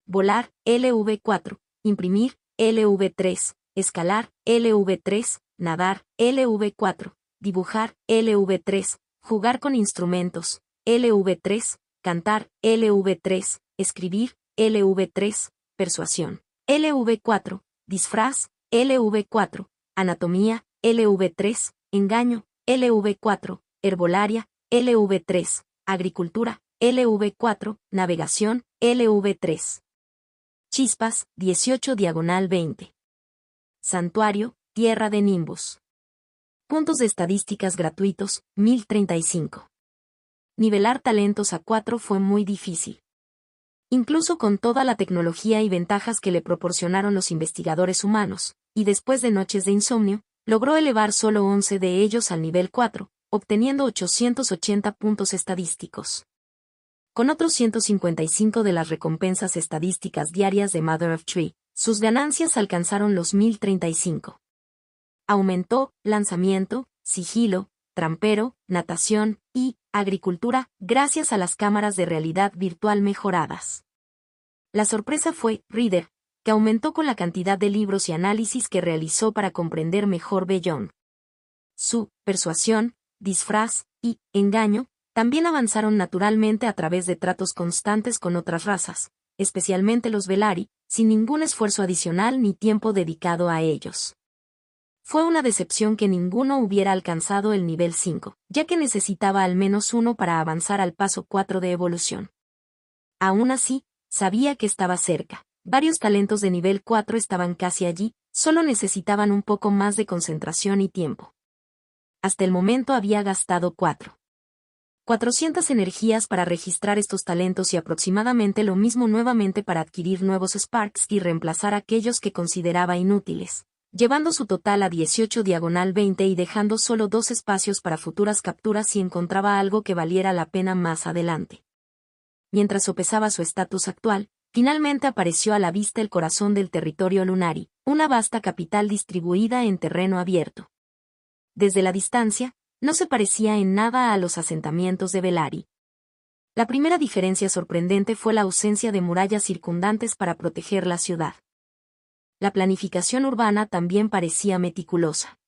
Volar, LV4, Imprimir, LV3, Escalar, LV3, Nadar, LV4, Dibujar, LV3, Jugar con instrumentos, LV3, Cantar, LV3, Escribir, LV3, Persuasión, LV4, Disfraz, LV4, Anatomía, LV3, Engaño, LV4, Herbolaria, LV3, Agricultura, LV4, Navegación, LV3. Chispas, 18/20. Santuario, Tierra de Nimbus. Puntos de estadísticas gratuitos, 1035. Nivelar talentos a 4 fue muy difícil. Incluso con toda la tecnología y ventajas que le proporcionaron los investigadores humanos, y después de noches de insomnio, logró elevar solo 11 de ellos al nivel 4, obteniendo 880 puntos estadísticos. Con otros 155 de las recompensas estadísticas diarias de Mother of Tree, sus ganancias alcanzaron los 1035. Aumentó, lanzamiento, sigilo, trampero, natación y agricultura gracias a las cámaras de realidad virtual mejoradas. La sorpresa fue Reader, que aumentó con la cantidad de libros y análisis que realizó para comprender mejor Beyond. Su persuasión, disfraz y engaño también avanzaron naturalmente a través de tratos constantes con otras razas, especialmente los Velari, sin ningún esfuerzo adicional ni tiempo dedicado a ellos. Fue una decepción que ninguno hubiera alcanzado el nivel 5, ya que necesitaba al menos uno para avanzar al paso 4 de evolución. Aún así, sabía que estaba cerca. Varios talentos de nivel 4 estaban casi allí, solo necesitaban un poco más de concentración y tiempo. Hasta el momento había gastado 400 energías para registrar estos talentos y aproximadamente lo mismo nuevamente para adquirir nuevos Sparks y reemplazar aquellos que consideraba inútiles, llevando su total a 18/20 y dejando solo 2 espacios para futuras capturas si encontraba algo que valiera la pena más adelante. Mientras sopesaba su estatus actual, finalmente apareció a la vista el corazón del territorio Lunari, una vasta capital distribuida en terreno abierto. Desde la distancia, no se parecía en nada a los asentamientos de Velari. La primera diferencia sorprendente fue la ausencia de murallas circundantes para proteger la ciudad. La planificación urbana también parecía meticulosa.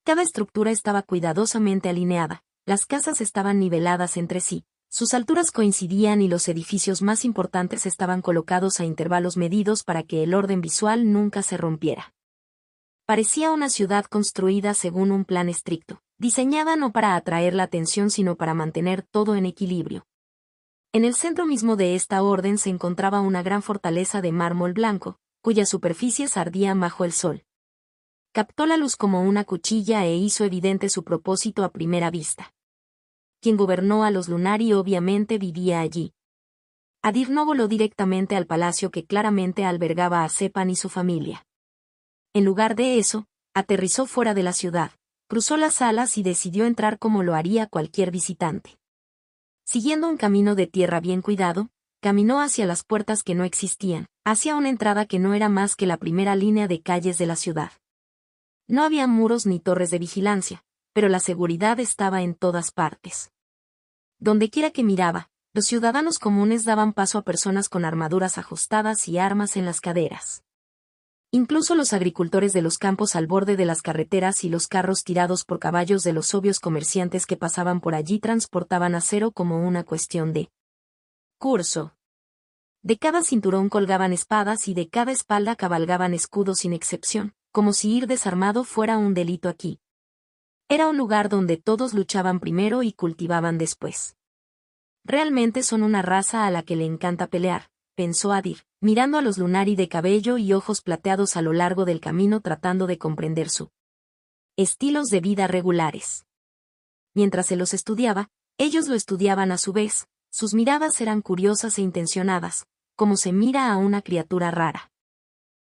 Cada estructura estaba cuidadosamente alineada, las casas estaban niveladas entre sí, sus alturas coincidían y los edificios más importantes estaban colocados a intervalos medidos para que el orden visual nunca se rompiera. Parecía una ciudad construida según un plan estricto, diseñada no para atraer la atención sino para mantener todo en equilibrio. En el centro mismo de esta orden se encontraba una gran fortaleza de mármol blanco, cuyas superficies ardían bajo el sol. Captó la luz como una cuchilla e hizo evidente su propósito a primera vista. Quien gobernó a los Lunari obviamente vivía allí. Adir no voló directamente al palacio que claramente albergaba a Sepan y su familia. En lugar de eso, aterrizó fuera de la ciudad, cruzó las salas y decidió entrar como lo haría cualquier visitante. Siguiendo un camino de tierra bien cuidado, caminó hacia las puertas que no existían, hacia una entrada que no era más que la primera línea de calles de la ciudad. No había muros ni torres de vigilancia, pero la seguridad estaba en todas partes. Dondequiera que miraba, los ciudadanos comunes daban paso a personas con armaduras ajustadas y armas en las caderas. Incluso los agricultores de los campos al borde de las carreteras y los carros tirados por caballos de los obvios comerciantes que pasaban por allí transportaban acero como una cuestión de curso. De cada cinturón colgaban espadas y de cada espalda cabalgaban escudos sin excepción, como si ir desarmado fuera un delito aquí. Era un lugar donde todos luchaban primero y cultivaban después. Realmente son una raza a la que le encanta pelear, pensó Adir, mirando a los Lunari de cabello y ojos plateados a lo largo del camino tratando de comprender su estilos de vida regulares. Mientras se los estudiaba, ellos lo estudiaban a su vez, sus miradas eran curiosas e intencionadas, como se mira a una criatura rara.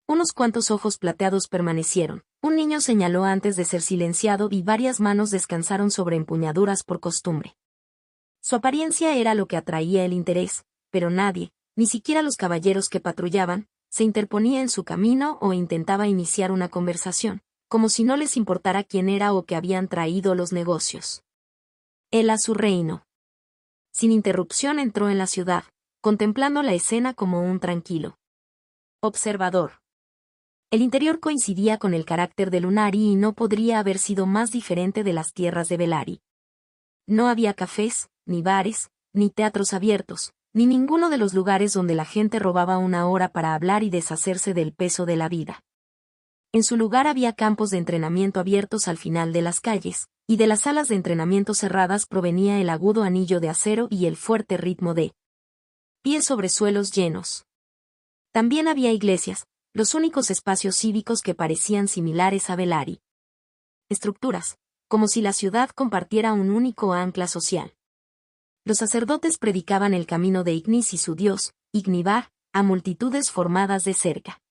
Unos cuantos ojos plateados permanecieron, un niño señaló antes de ser silenciado y varias manos descansaron sobre empuñaduras por costumbre. Su apariencia era lo que atraía el interés, pero nadie, ni siquiera los caballeros que patrullaban, se interponía en su camino o intentaba iniciar una conversación, como si no les importara quién era o que habían traído los negocios. Él a su reino. Sin interrupción entró en la ciudad, contemplando la escena como un tranquilo observador. El interior coincidía con el carácter de Lunari y no podría haber sido más diferente de las tierras de Velari. No había cafés, ni bares, ni teatros abiertos, ni ninguno de los lugares donde la gente robaba una hora para hablar y deshacerse del peso de la vida. En su lugar había campos de entrenamiento abiertos al final de las calles, y de las salas de entrenamiento cerradas provenía el agudo anillo de acero y el fuerte ritmo de pies sobre suelos llenos. También había iglesias, los únicos espacios cívicos que parecían similares a Belari. Estructuras, como si la ciudad compartiera un único ancla social. Los sacerdotes predicaban el camino de Ignis y su dios, Ignivar, a multitudes formadas de cerca.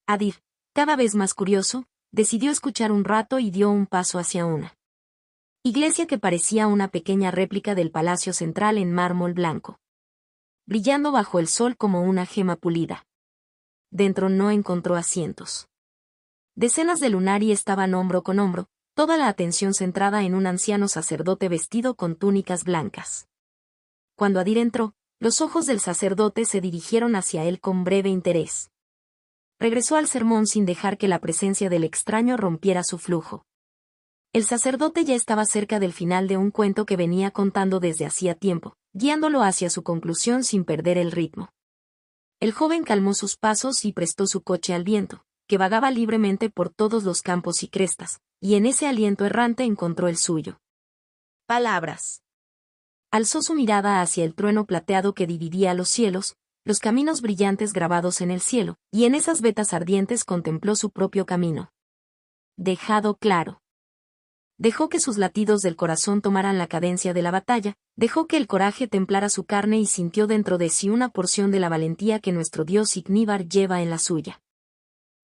Adir, cada vez más curioso, decidió escuchar un rato y dio un paso hacia una iglesia que parecía una pequeña réplica del palacio central en mármol blanco, brillando bajo el sol como una gema pulida. Dentro no encontró asientos. Decenas de lunari estaban hombro con hombro, toda la atención centrada en un anciano sacerdote vestido con túnicas blancas. Cuando Adir entró, los ojos del sacerdote se dirigieron hacia él con breve interés. Regresó al sermón sin dejar que la presencia del extraño rompiera su flujo. El sacerdote ya estaba cerca del final de un cuento que venía contando desde hacía tiempo, guiándolo hacia su conclusión sin perder el ritmo. El joven calmó sus pasos y prestó su coche al viento, que vagaba libremente por todos los campos y crestas, y en ese aliento errante encontró el suyo. Palabras. Alzó su mirada hacia el trueno plateado que dividía los cielos, los caminos brillantes grabados en el cielo, y en esas vetas ardientes contempló su propio camino. Dejado claro. Dejó que sus latidos del corazón tomaran la cadencia de la batalla, dejó que el coraje templara su carne y sintió dentro de sí una porción de la valentía que nuestro dios Ignívar lleva en la suya.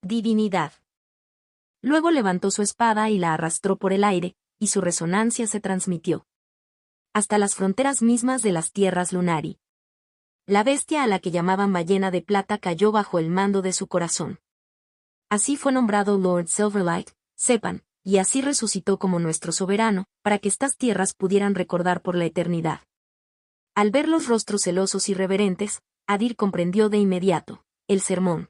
Divinidad. Luego levantó su espada y la arrastró por el aire, y su resonancia se transmitió hasta las fronteras mismas de las tierras lunari. La bestia a la que llamaban ballena de plata cayó bajo el mando de su corazón. Así fue nombrado Lord Silverlight, sepan, y así resucitó como nuestro soberano, para que estas tierras pudieran recordar por la eternidad. Al ver los rostros celosos y reverentes, Adir comprendió de inmediato el sermón.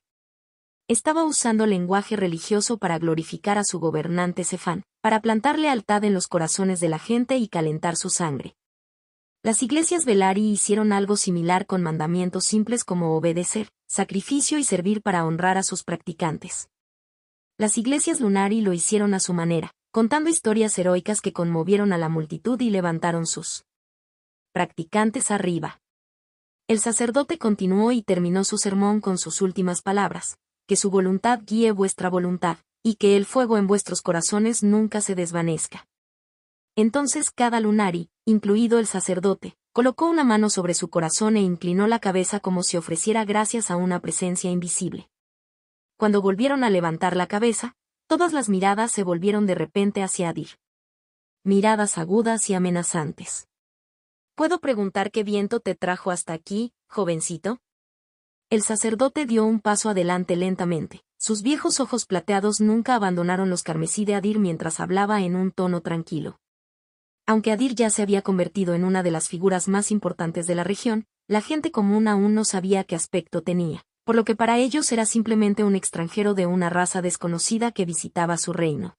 Estaba usando lenguaje religioso para glorificar a su gobernante Cefán, para plantar lealtad en los corazones de la gente y calentar su sangre. Las iglesias Belari hicieron algo similar con mandamientos simples como obedecer, sacrificio y servir para honrar a sus practicantes. Las iglesias Lunari lo hicieron a su manera, contando historias heroicas que conmovieron a la multitud y levantaron sus practicantes arriba. El sacerdote continuó y terminó su sermón con sus últimas palabras: que su voluntad guíe vuestra voluntad, y que el fuego en vuestros corazones nunca se desvanezca. Entonces cada lunari, incluido el sacerdote, colocó una mano sobre su corazón e inclinó la cabeza como si ofreciera gracias a una presencia invisible. Cuando volvieron a levantar la cabeza, todas las miradas se volvieron de repente hacia Adir. Miradas agudas y amenazantes. ¿Puedo preguntar qué viento te trajo hasta aquí, jovencito? El sacerdote dio un paso adelante lentamente. Sus viejos ojos plateados nunca abandonaron los carmesí de Adir mientras hablaba en un tono tranquilo. Aunque Adir ya se había convertido en una de las figuras más importantes de la región, la gente común aún no sabía qué aspecto tenía, por lo que para ellos era simplemente un extranjero de una raza desconocida que visitaba su reino.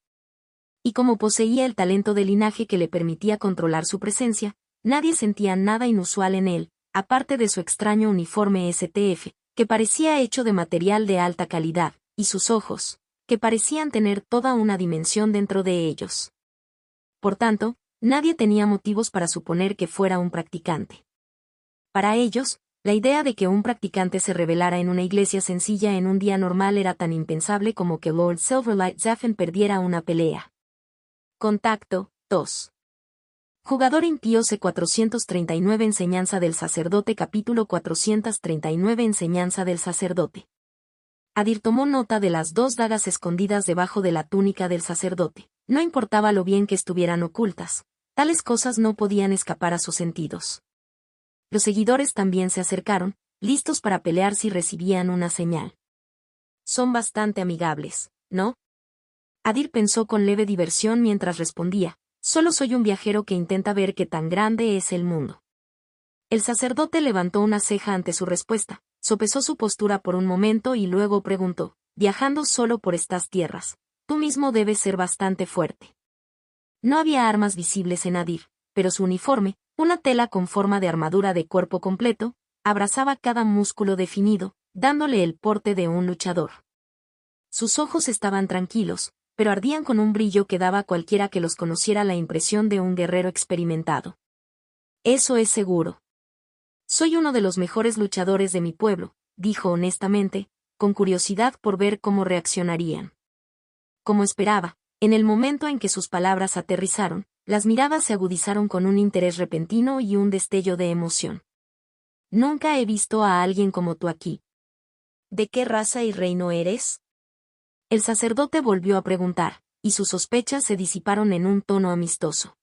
Y como poseía el talento de linaje que le permitía controlar su presencia, nadie sentía nada inusual en él, aparte de su extraño uniforme STF, que parecía hecho de material de alta calidad, y sus ojos, que parecían tener toda una dimensión dentro de ellos. Por tanto, nadie tenía motivos para suponer que fuera un practicante. Para ellos, la idea de que un practicante se revelara en una iglesia sencilla en un día normal era tan impensable como que Lord Silverlight Zephyr perdiera una pelea. Contacto 2. Jugador impío C439 Enseñanza del sacerdote Capítulo 439 Enseñanza del sacerdote. Adir tomó nota de las dos dagas escondidas debajo de la túnica del sacerdote. No importaba lo bien que estuvieran ocultas, tales cosas no podían escapar a sus sentidos. Los seguidores también se acercaron, listos para pelear si recibían una señal. Son bastante amigables, ¿no? Adir pensó con leve diversión mientras respondía: solo soy un viajero que intenta ver qué tan grande es el mundo. El sacerdote levantó una ceja ante su respuesta, sopesó su postura por un momento y luego preguntó: viajando solo por estas tierras, tú mismo debes ser bastante fuerte. No había armas visibles en Adir, pero su uniforme, una tela con forma de armadura de cuerpo completo, abrazaba cada músculo definido, dándole el porte de un luchador. Sus ojos estaban tranquilos, pero ardían con un brillo que daba a cualquiera que los conociera la impresión de un guerrero experimentado. Eso es seguro. Soy uno de los mejores luchadores de mi pueblo, dijo honestamente, con curiosidad por ver cómo reaccionarían. Como esperaba, en el momento en que sus palabras aterrizaron, las miradas se agudizaron con un interés repentino y un destello de emoción. Nunca he visto a alguien como tú aquí. ¿De qué raza y reino eres? El sacerdote volvió a preguntar, y sus sospechas se disiparon en un tono amistoso.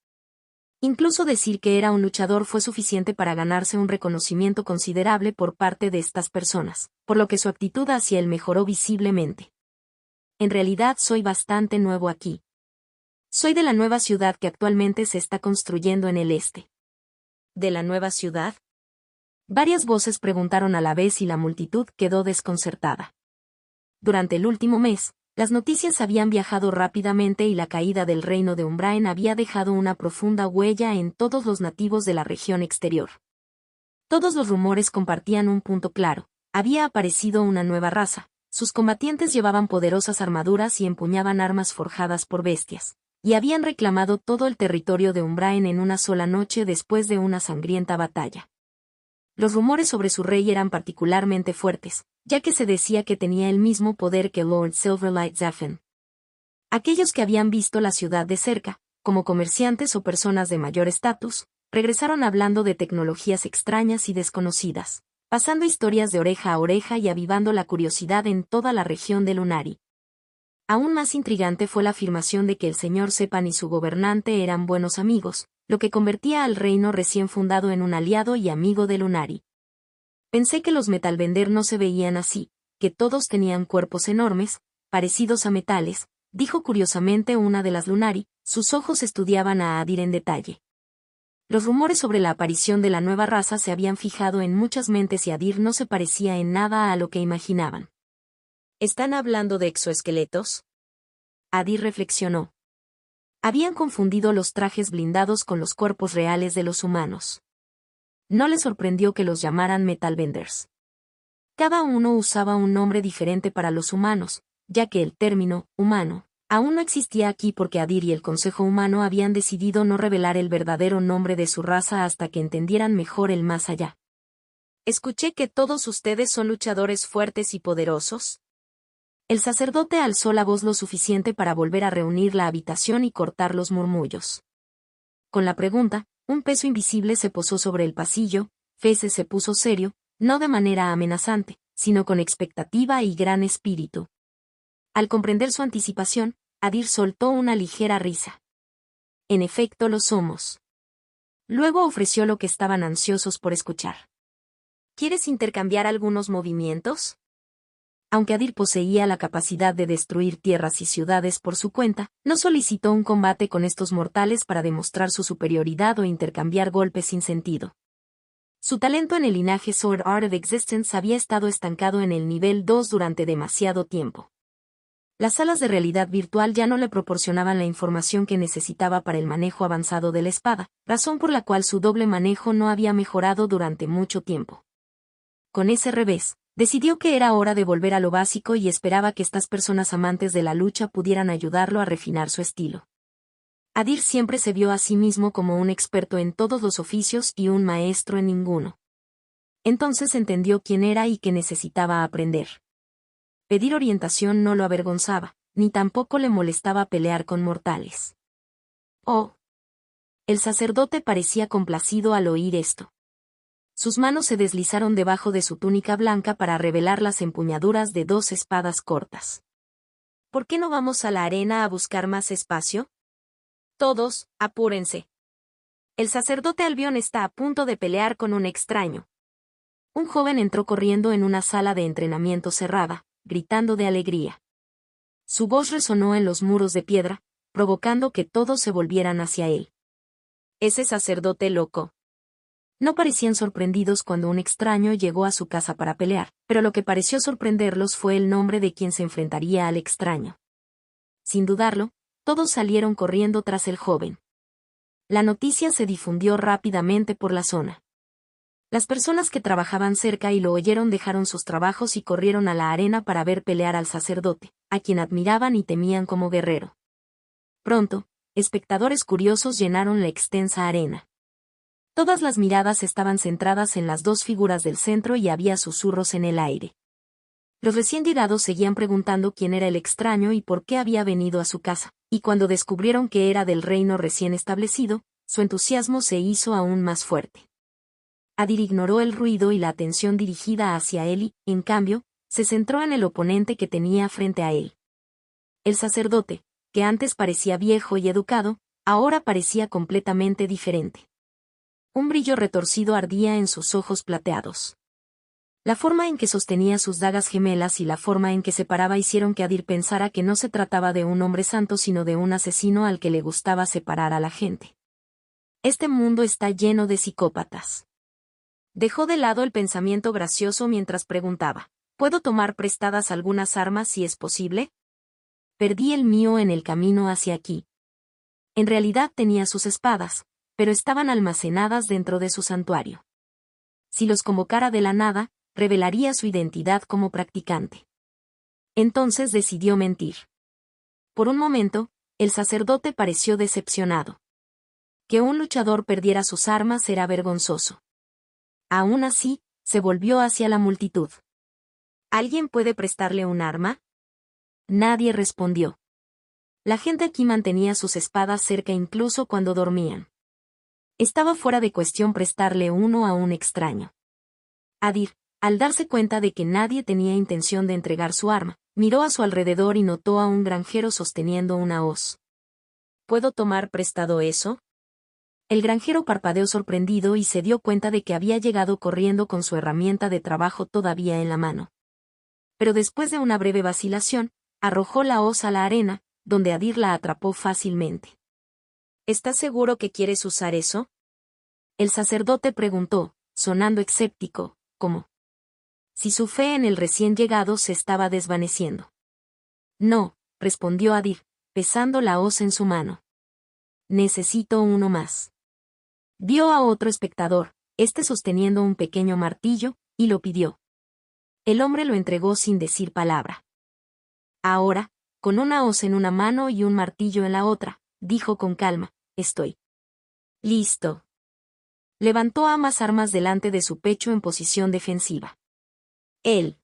Incluso decir que era un luchador fue suficiente para ganarse un reconocimiento considerable por parte de estas personas, por lo que su actitud hacia él mejoró visiblemente. En realidad soy bastante nuevo aquí. Soy de la nueva ciudad que actualmente se está construyendo en el este. ¿De la nueva ciudad? Varias voces preguntaron a la vez y la multitud quedó desconcertada. Durante el último mes, las noticias habían viajado rápidamente y la caída del reino de Umbraen había dejado una profunda huella en todos los nativos de la región exterior. Todos los rumores compartían un punto claro: había aparecido una nueva raza, sus combatientes llevaban poderosas armaduras y empuñaban armas forjadas por bestias, y habían reclamado todo el territorio de Umbraen en una sola noche después de una sangrienta batalla. Los rumores sobre su rey eran particularmente fuertes, ya que se decía que tenía el mismo poder que Lord Silverlight Zephyr. Aquellos que habían visto la ciudad de cerca, como comerciantes o personas de mayor estatus, regresaron hablando de tecnologías extrañas y desconocidas, pasando historias de oreja a oreja y avivando la curiosidad en toda la región de Lunari. Aún más intrigante fue la afirmación de que el señor Sepan y su gobernante eran buenos amigos, lo que convertía al reino recién fundado en un aliado y amigo de Lunari. Pensé que los metalbender no se veían así, que todos tenían cuerpos enormes, parecidos a metales, dijo curiosamente una de las Lunari, sus ojos estudiaban a Adir en detalle. Los rumores sobre la aparición de la nueva raza se habían fijado en muchas mentes y Adir no se parecía en nada a lo que imaginaban. ¿Están hablando de exoesqueletos? Adir reflexionó. Habían confundido los trajes blindados con los cuerpos reales de los humanos. No le sorprendió que los llamaran metalbenders. Cada uno usaba un nombre diferente para los humanos, ya que el término humano aún no existía aquí porque Adir y el Consejo Humano habían decidido no revelar el verdadero nombre de su raza hasta que entendieran mejor el más allá. Escuché que todos ustedes son luchadores fuertes y poderosos. El sacerdote alzó la voz lo suficiente para volver a reunir la habitación y cortar los murmullos. Con la pregunta, un peso invisible se posó sobre el pasillo. Fese se puso serio, no de manera amenazante, sino con expectativa y gran espíritu. Al comprender su anticipación, Adir soltó una ligera risa. En efecto lo somos. Luego ofreció lo que estaban ansiosos por escuchar. ¿Quieres intercambiar algunos movimientos? Aunque Adir poseía la capacidad de destruir tierras y ciudades por su cuenta, no solicitó un combate con estos mortales para demostrar su superioridad o intercambiar golpes sin sentido. Su talento en el linaje Sword Art of Existence había estado estancado en el nivel 2 durante demasiado tiempo. Las salas de realidad virtual ya no le proporcionaban la información que necesitaba para el manejo avanzado de la espada, razón por la cual su doble manejo no había mejorado durante mucho tiempo. Con ese revés, decidió que era hora de volver a lo básico y esperaba que estas personas amantes de la lucha pudieran ayudarlo a refinar su estilo. Adir siempre se vio a sí mismo como un experto en todos los oficios y un maestro en ninguno. Entonces entendió quién era y que necesitaba aprender. Pedir orientación no lo avergonzaba, ni tampoco le molestaba pelear con mortales. Oh. El sacerdote parecía complacido al oír esto. Sus manos se deslizaron debajo de su túnica blanca para revelar las empuñaduras de 2 espadas cortas. ¿Por qué no vamos a la arena a buscar más espacio? Todos, apúrense. El sacerdote Albión está a punto de pelear con un extraño. Un joven entró corriendo en una sala de entrenamiento cerrada, gritando de alegría. Su voz resonó en los muros de piedra, provocando que todos se volvieran hacia él. Ese sacerdote loco. No parecían sorprendidos cuando un extraño llegó a su casa para pelear, pero lo que pareció sorprenderlos fue el nombre de quien se enfrentaría al extraño. Sin dudarlo, todos salieron corriendo tras el joven. La noticia se difundió rápidamente por la zona. Las personas que trabajaban cerca y lo oyeron dejaron sus trabajos y corrieron a la arena para ver pelear al sacerdote, a quien admiraban y temían como guerrero. Pronto, espectadores curiosos llenaron la extensa arena. Todas las miradas estaban centradas en las dos figuras del centro y había susurros en el aire. Los recién llegados seguían preguntando quién era el extraño y por qué había venido a su casa, y cuando descubrieron que era del reino recién establecido, su entusiasmo se hizo aún más fuerte. Adir ignoró el ruido y la atención dirigida hacia él y, en cambio, se centró en el oponente que tenía frente a él. El sacerdote, que antes parecía viejo y educado, ahora parecía completamente diferente. Un brillo retorcido ardía en sus ojos plateados. La forma en que sostenía sus dagas gemelas y la forma en que se paraba hicieron que Adir pensara que no se trataba de un hombre santo sino de un asesino al que le gustaba separar a la gente. Este mundo está lleno de psicópatas. Dejó de lado el pensamiento gracioso mientras preguntaba, ¿puedo tomar prestadas algunas armas si es posible? Perdí el mío en el camino hacia aquí. En realidad tenía sus espadas, pero estaban almacenadas dentro de su santuario. Si los convocara de la nada, revelaría su identidad como practicante. Entonces decidió mentir. Por un momento, el sacerdote pareció decepcionado. Que un luchador perdiera sus armas era vergonzoso. Aún así, se volvió hacia la multitud. ¿Alguien puede prestarle un arma? Nadie respondió. La gente aquí mantenía sus espadas cerca incluso cuando dormían. Estaba fuera de cuestión prestarle uno a un extraño. Adir, al darse cuenta de que nadie tenía intención de entregar su arma, miró a su alrededor y notó a un granjero sosteniendo una hoz. ¿Puedo tomar prestado eso? El granjero parpadeó sorprendido y se dio cuenta de que había llegado corriendo con su herramienta de trabajo todavía en la mano. Pero después de una breve vacilación, arrojó la hoz a la arena, donde Adir la atrapó fácilmente. ¿Estás seguro que quieres usar eso? El sacerdote preguntó, sonando escéptico, ¿cómo? Si su fe en el recién llegado se estaba desvaneciendo. No, respondió Adir, pesando la hoz en su mano. Necesito uno más. Vio a otro espectador, este sosteniendo un pequeño martillo, y lo pidió. El hombre lo entregó sin decir palabra. Ahora, con una hoz en una mano y un martillo en la otra, dijo con calma, estoy listo. Levantó ambas armas delante de su pecho en posición defensiva. El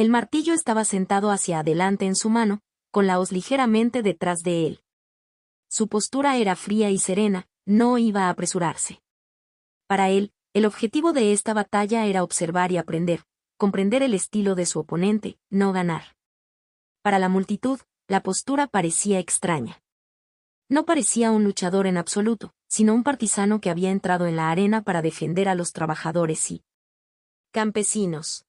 martillo estaba sentado hacia adelante en su mano, con la hoz ligeramente detrás de él. Su postura era fría y serena, no iba a apresurarse. Para él, el objetivo de esta batalla era observar y aprender, comprender el estilo de su oponente, no ganar. Para la multitud, la postura parecía extraña. No parecía un luchador en absoluto, sino un partisano que había entrado en la arena para defender a los trabajadores y campesinos.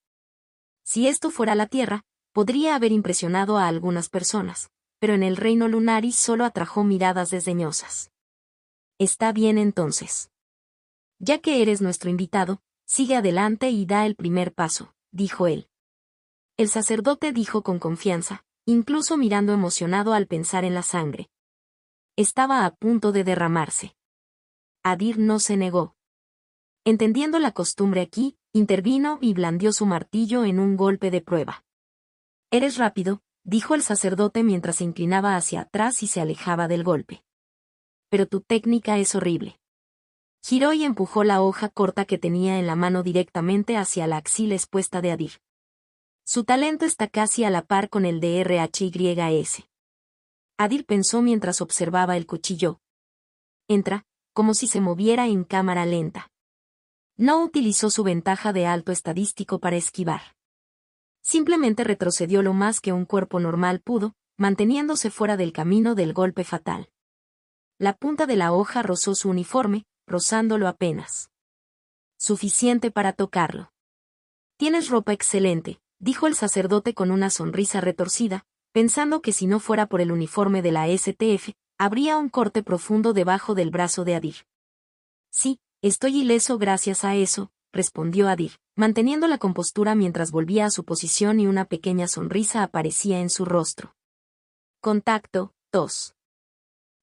Si esto fuera la Tierra, podría haber impresionado a algunas personas, pero en el reino Lunaris solo atrajo miradas desdeñosas. Está bien entonces. Ya que eres nuestro invitado, sigue adelante y da el primer paso, dijo él. El sacerdote dijo con confianza, incluso mirando emocionado al pensar en la sangre. Estaba a punto de derramarse. Adir no se negó. Entendiendo la costumbre aquí, intervino y blandió su martillo en un golpe de prueba. Eres rápido, dijo el sacerdote mientras se inclinaba hacia atrás y se alejaba del golpe. Pero tu técnica es horrible. Giró y empujó la hoja corta que tenía en la mano directamente hacia la axila expuesta de Adir. Su talento está casi a la par con el de RHYS. Adir pensó mientras observaba el cuchillo. Entra, como si se moviera en cámara lenta. No utilizó su ventaja de alto estadístico para esquivar. Simplemente retrocedió lo más que un cuerpo normal pudo, manteniéndose fuera del camino del golpe fatal. La punta de la hoja rozó su uniforme, rozándolo apenas. Suficiente para tocarlo. Tienes ropa excelente, dijo el sacerdote con una sonrisa retorcida, pensando que si no fuera por el uniforme de la STF, habría un corte profundo debajo del brazo de Adir. Sí, estoy ileso gracias a eso, respondió Adir, manteniendo la compostura mientras volvía a su posición y una pequeña sonrisa aparecía en su rostro. Contacto, 2.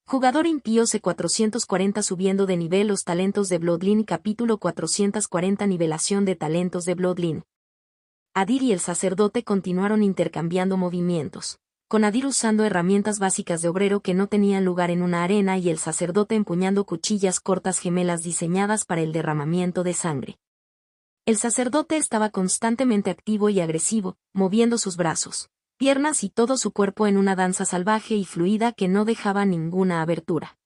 Jugador impío C440 subiendo de nivel los talentos de Bloodline capítulo 440 nivelación de talentos de Bloodline. Adir y el sacerdote continuaron intercambiando movimientos, con Adir usando herramientas básicas de obrero que no tenían lugar en una arena y el sacerdote empuñando cuchillas cortas gemelas diseñadas para el derramamiento de sangre. El sacerdote estaba constantemente activo y agresivo, moviendo sus brazos, piernas y todo su cuerpo en una danza salvaje y fluida que no dejaba ninguna abertura.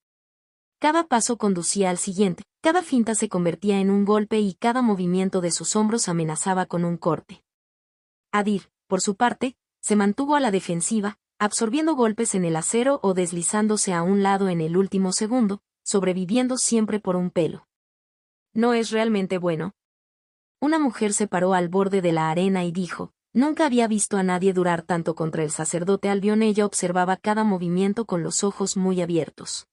Cada paso conducía al siguiente, cada finta se convertía en un golpe y cada movimiento de sus hombros amenazaba con un corte. Adir, por su parte, se mantuvo a la defensiva, absorbiendo golpes en el acero o deslizándose a un lado en el último segundo, sobreviviendo siempre por un pelo. ¿No es realmente bueno? Una mujer se paró al borde de la arena y dijo, nunca había visto a nadie durar tanto contra el sacerdote Albión. Ella observaba cada movimiento con los ojos muy abiertos.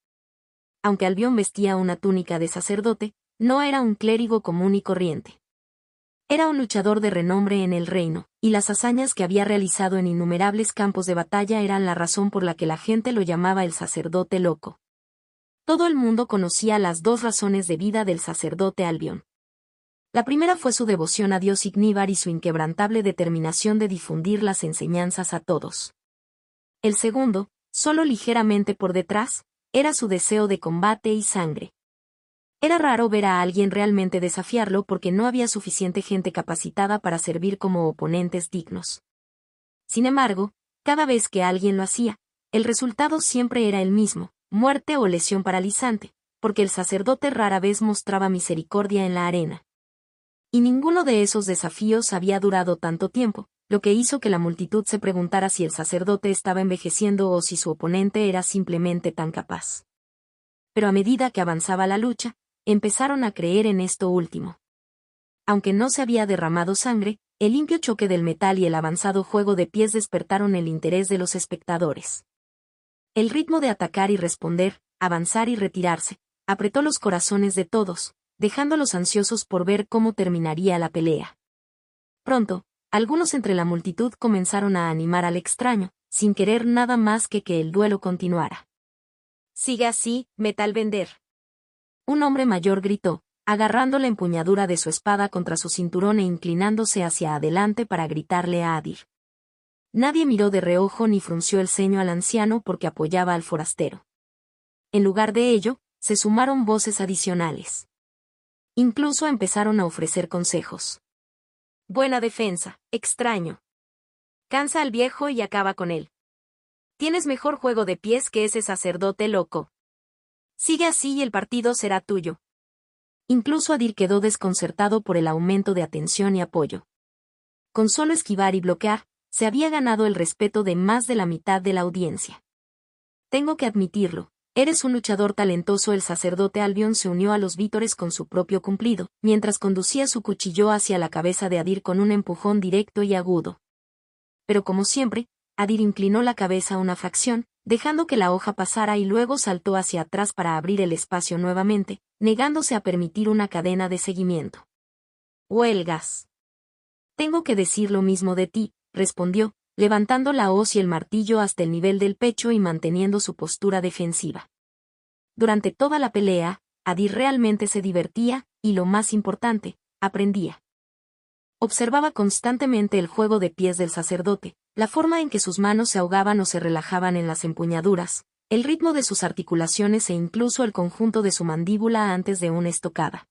Aunque Albión vestía una túnica de sacerdote, no era un clérigo común y corriente. Era un luchador de renombre en el reino, y las hazañas que había realizado en innumerables campos de batalla eran la razón por la que la gente lo llamaba el sacerdote loco. Todo el mundo conocía las dos razones de vida del sacerdote Albión. La primera fue su devoción a Dios Ignívar y su inquebrantable determinación de difundir las enseñanzas a todos. El segundo, solo ligeramente por detrás, era su deseo de combate y sangre. Era raro ver a alguien realmente desafiarlo porque no había suficiente gente capacitada para servir como oponentes dignos. Sin embargo, cada vez que alguien lo hacía, el resultado siempre era el mismo, muerte o lesión paralizante, porque el sacerdote rara vez mostraba misericordia en la arena. Y ninguno de esos desafíos había durado tanto tiempo, lo que hizo que la multitud se preguntara si el sacerdote estaba envejeciendo o si su oponente era simplemente tan capaz. Pero a medida que avanzaba la lucha, empezaron a creer en esto último. Aunque no se había derramado sangre, el limpio choque del metal y el avanzado juego de pies despertaron el interés de los espectadores. El ritmo de atacar y responder, avanzar y retirarse, apretó los corazones de todos, dejándolos ansiosos por ver cómo terminaría la pelea. Pronto, algunos entre la multitud comenzaron a animar al extraño, sin querer nada más que el duelo continuara. «Sigue así, Metalbender», un hombre mayor gritó, agarrando la empuñadura de su espada contra su cinturón e inclinándose hacia adelante para gritarle a Adir. Nadie miró de reojo ni frunció el ceño al anciano porque apoyaba al forastero. En lugar de ello, se sumaron voces adicionales. Incluso empezaron a ofrecer consejos. «Buena defensa, extraño. Cansa al viejo y acaba con él. Tienes mejor juego de pies que ese sacerdote loco. Sigue así y el partido será tuyo». Incluso Adir quedó desconcertado por el aumento de atención y apoyo. Con solo esquivar y bloquear, se había ganado el respeto de más de la mitad de la audiencia. «Tengo que admitirlo, eres un luchador talentoso». El sacerdote Albión se unió a los vítores con su propio cumplido, mientras conducía su cuchillo hacia la cabeza de Adir con un empujón directo y agudo. Pero como siempre, Adir inclinó la cabeza una fracción, dejando que la hoja pasara y luego saltó hacia atrás para abrir el espacio nuevamente, negándose a permitir una cadena de seguimiento. «Huelgas. Tengo que decir lo mismo de ti», respondió, levantando la hoz y el martillo hasta el nivel del pecho y manteniendo su postura defensiva. Durante toda la pelea, Adir realmente se divertía, y lo más importante, aprendía. Observaba constantemente el juego de pies del sacerdote, la forma en que sus manos se ahogaban o se relajaban en las empuñaduras, el ritmo de sus articulaciones e incluso el conjunto de su mandíbula antes de una estocada.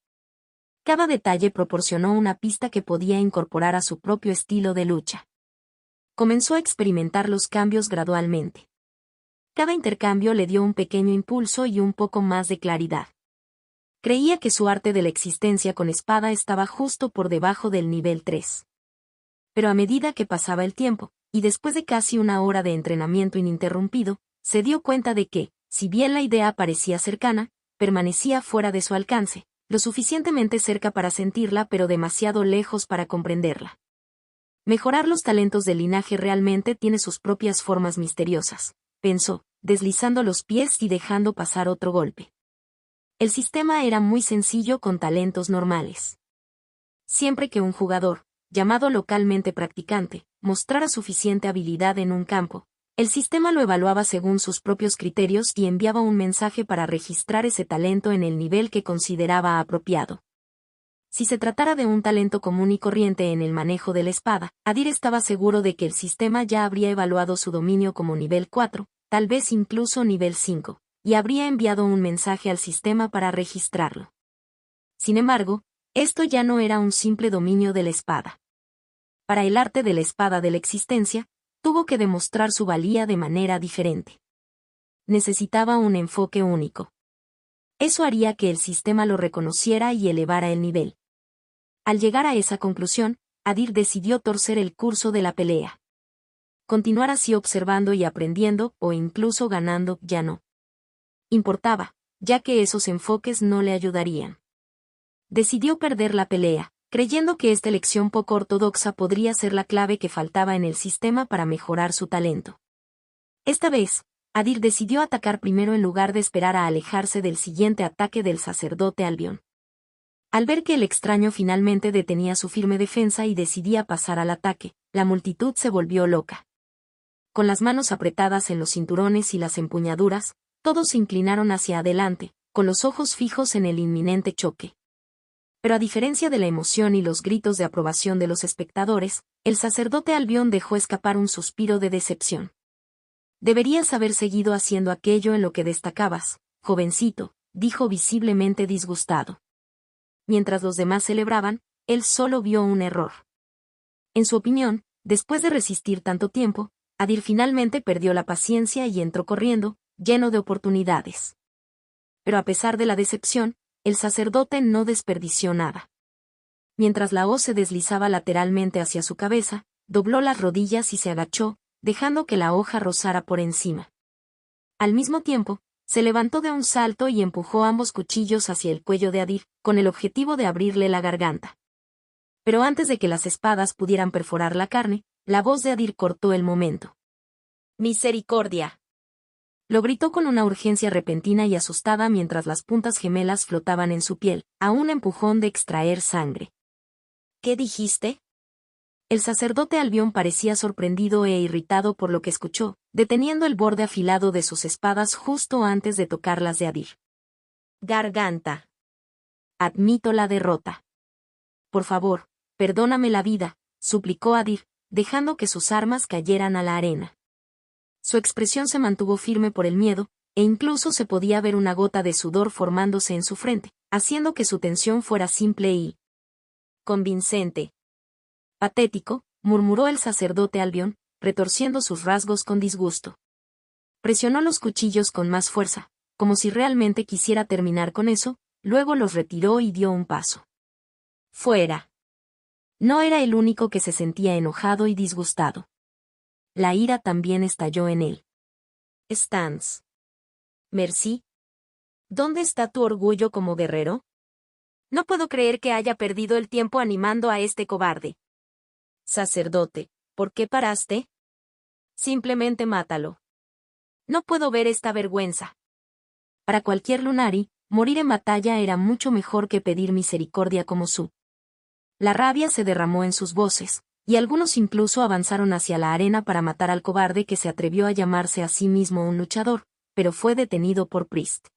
Cada detalle proporcionó una pista que podía incorporar a su propio estilo de lucha. Comenzó a experimentar los cambios gradualmente. Cada intercambio le dio un pequeño impulso y un poco más de claridad. Creía que su arte de la existencia con espada estaba justo por debajo del nivel 3. Pero a medida que pasaba el tiempo, y después de casi una hora de entrenamiento ininterrumpido, se dio cuenta de que, si bien la idea parecía cercana, permanecía fuera de su alcance, lo suficientemente cerca para sentirla pero demasiado lejos para comprenderla. Mejorar los talentos del linaje realmente tiene sus propias formas misteriosas, pensó, deslizando los pies y dejando pasar otro golpe. El sistema era muy sencillo con talentos normales. Siempre que un jugador, llamado localmente practicante, mostrara suficiente habilidad en un campo, el sistema lo evaluaba según sus propios criterios y enviaba un mensaje para registrar ese talento en el nivel que consideraba apropiado. Si se tratara de un talento común y corriente en el manejo de la espada, Adir estaba seguro de que el sistema ya habría evaluado su dominio como nivel 4, tal vez incluso nivel 5, y habría enviado un mensaje al sistema para registrarlo. Sin embargo, esto ya no era un simple dominio de la espada. Para el arte de la espada de la existencia, tuvo que demostrar su valía de manera diferente. Necesitaba un enfoque único. Eso haría que el sistema lo reconociera y elevara el nivel. Al llegar a esa conclusión, Adir decidió torcer el curso de la pelea. Continuar así observando y aprendiendo, o incluso ganando, ya no importaba, ya que esos enfoques no le ayudarían. Decidió perder la pelea, creyendo que esta elección poco ortodoxa podría ser la clave que faltaba en el sistema para mejorar su talento. Esta vez, Adir decidió atacar primero en lugar de esperar a alejarse del siguiente ataque del sacerdote Albion. Al ver que el extraño finalmente detenía su firme defensa y decidía pasar al ataque, la multitud se volvió loca. Con las manos apretadas en los cinturones y las empuñaduras, todos se inclinaron hacia adelante, con los ojos fijos en el inminente choque. Pero a diferencia de la emoción y los gritos de aprobación de los espectadores, el sacerdote Albion dejó escapar un suspiro de decepción. Deberías haber seguido haciendo aquello en lo que destacabas, jovencito, dijo visiblemente disgustado. Mientras los demás celebraban, él solo vio un error. En su opinión, después de resistir tanto tiempo, Adir finalmente perdió la paciencia y entró corriendo, lleno de oportunidades. Pero a pesar de la decepción, el sacerdote no desperdició nada. Mientras la hoz se deslizaba lateralmente hacia su cabeza, dobló las rodillas y se agachó, dejando que la hoja rozara por encima. Al mismo tiempo, se levantó de un salto y empujó ambos cuchillos hacia el cuello de Adir, con el objetivo de abrirle la garganta. Pero antes de que las espadas pudieran perforar la carne, la voz de Adir cortó el momento. ¡Misericordia! Lo gritó con una urgencia repentina y asustada mientras las puntas gemelas flotaban en su piel, a un empujón de extraer sangre. ¿Qué dijiste? El sacerdote Albion parecía sorprendido e irritado por lo que escuchó, deteniendo el borde afilado de sus espadas justo antes de tocar las de Adir. Garganta. Admito la derrota. Por favor, perdóname la vida, suplicó Adir, dejando que sus armas cayeran a la arena. Su expresión se mantuvo firme por el miedo, e incluso se podía ver una gota de sudor formándose en su frente, haciendo que su tensión fuera simple y convincente. Patético, murmuró el sacerdote Albion, retorciendo sus rasgos con disgusto. Presionó los cuchillos con más fuerza, como si realmente quisiera terminar con eso, luego los retiró y dio un paso. Fuera. No era el único que se sentía enojado y disgustado. La ira también estalló en él. Stans. Merci. ¿Dónde está tu orgullo como guerrero? No puedo creer que haya perdido el tiempo animando a este cobarde. Sacerdote, ¿por qué paraste? Simplemente mátalo. No puedo ver esta vergüenza. Para cualquier lunari, morir en batalla era mucho mejor que pedir misericordia como Su. La rabia se derramó en sus voces, y algunos incluso avanzaron hacia la arena para matar al cobarde que se atrevió a llamarse a sí mismo un luchador, pero fue detenido por Priest.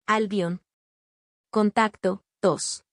Albion. Contacto, tos.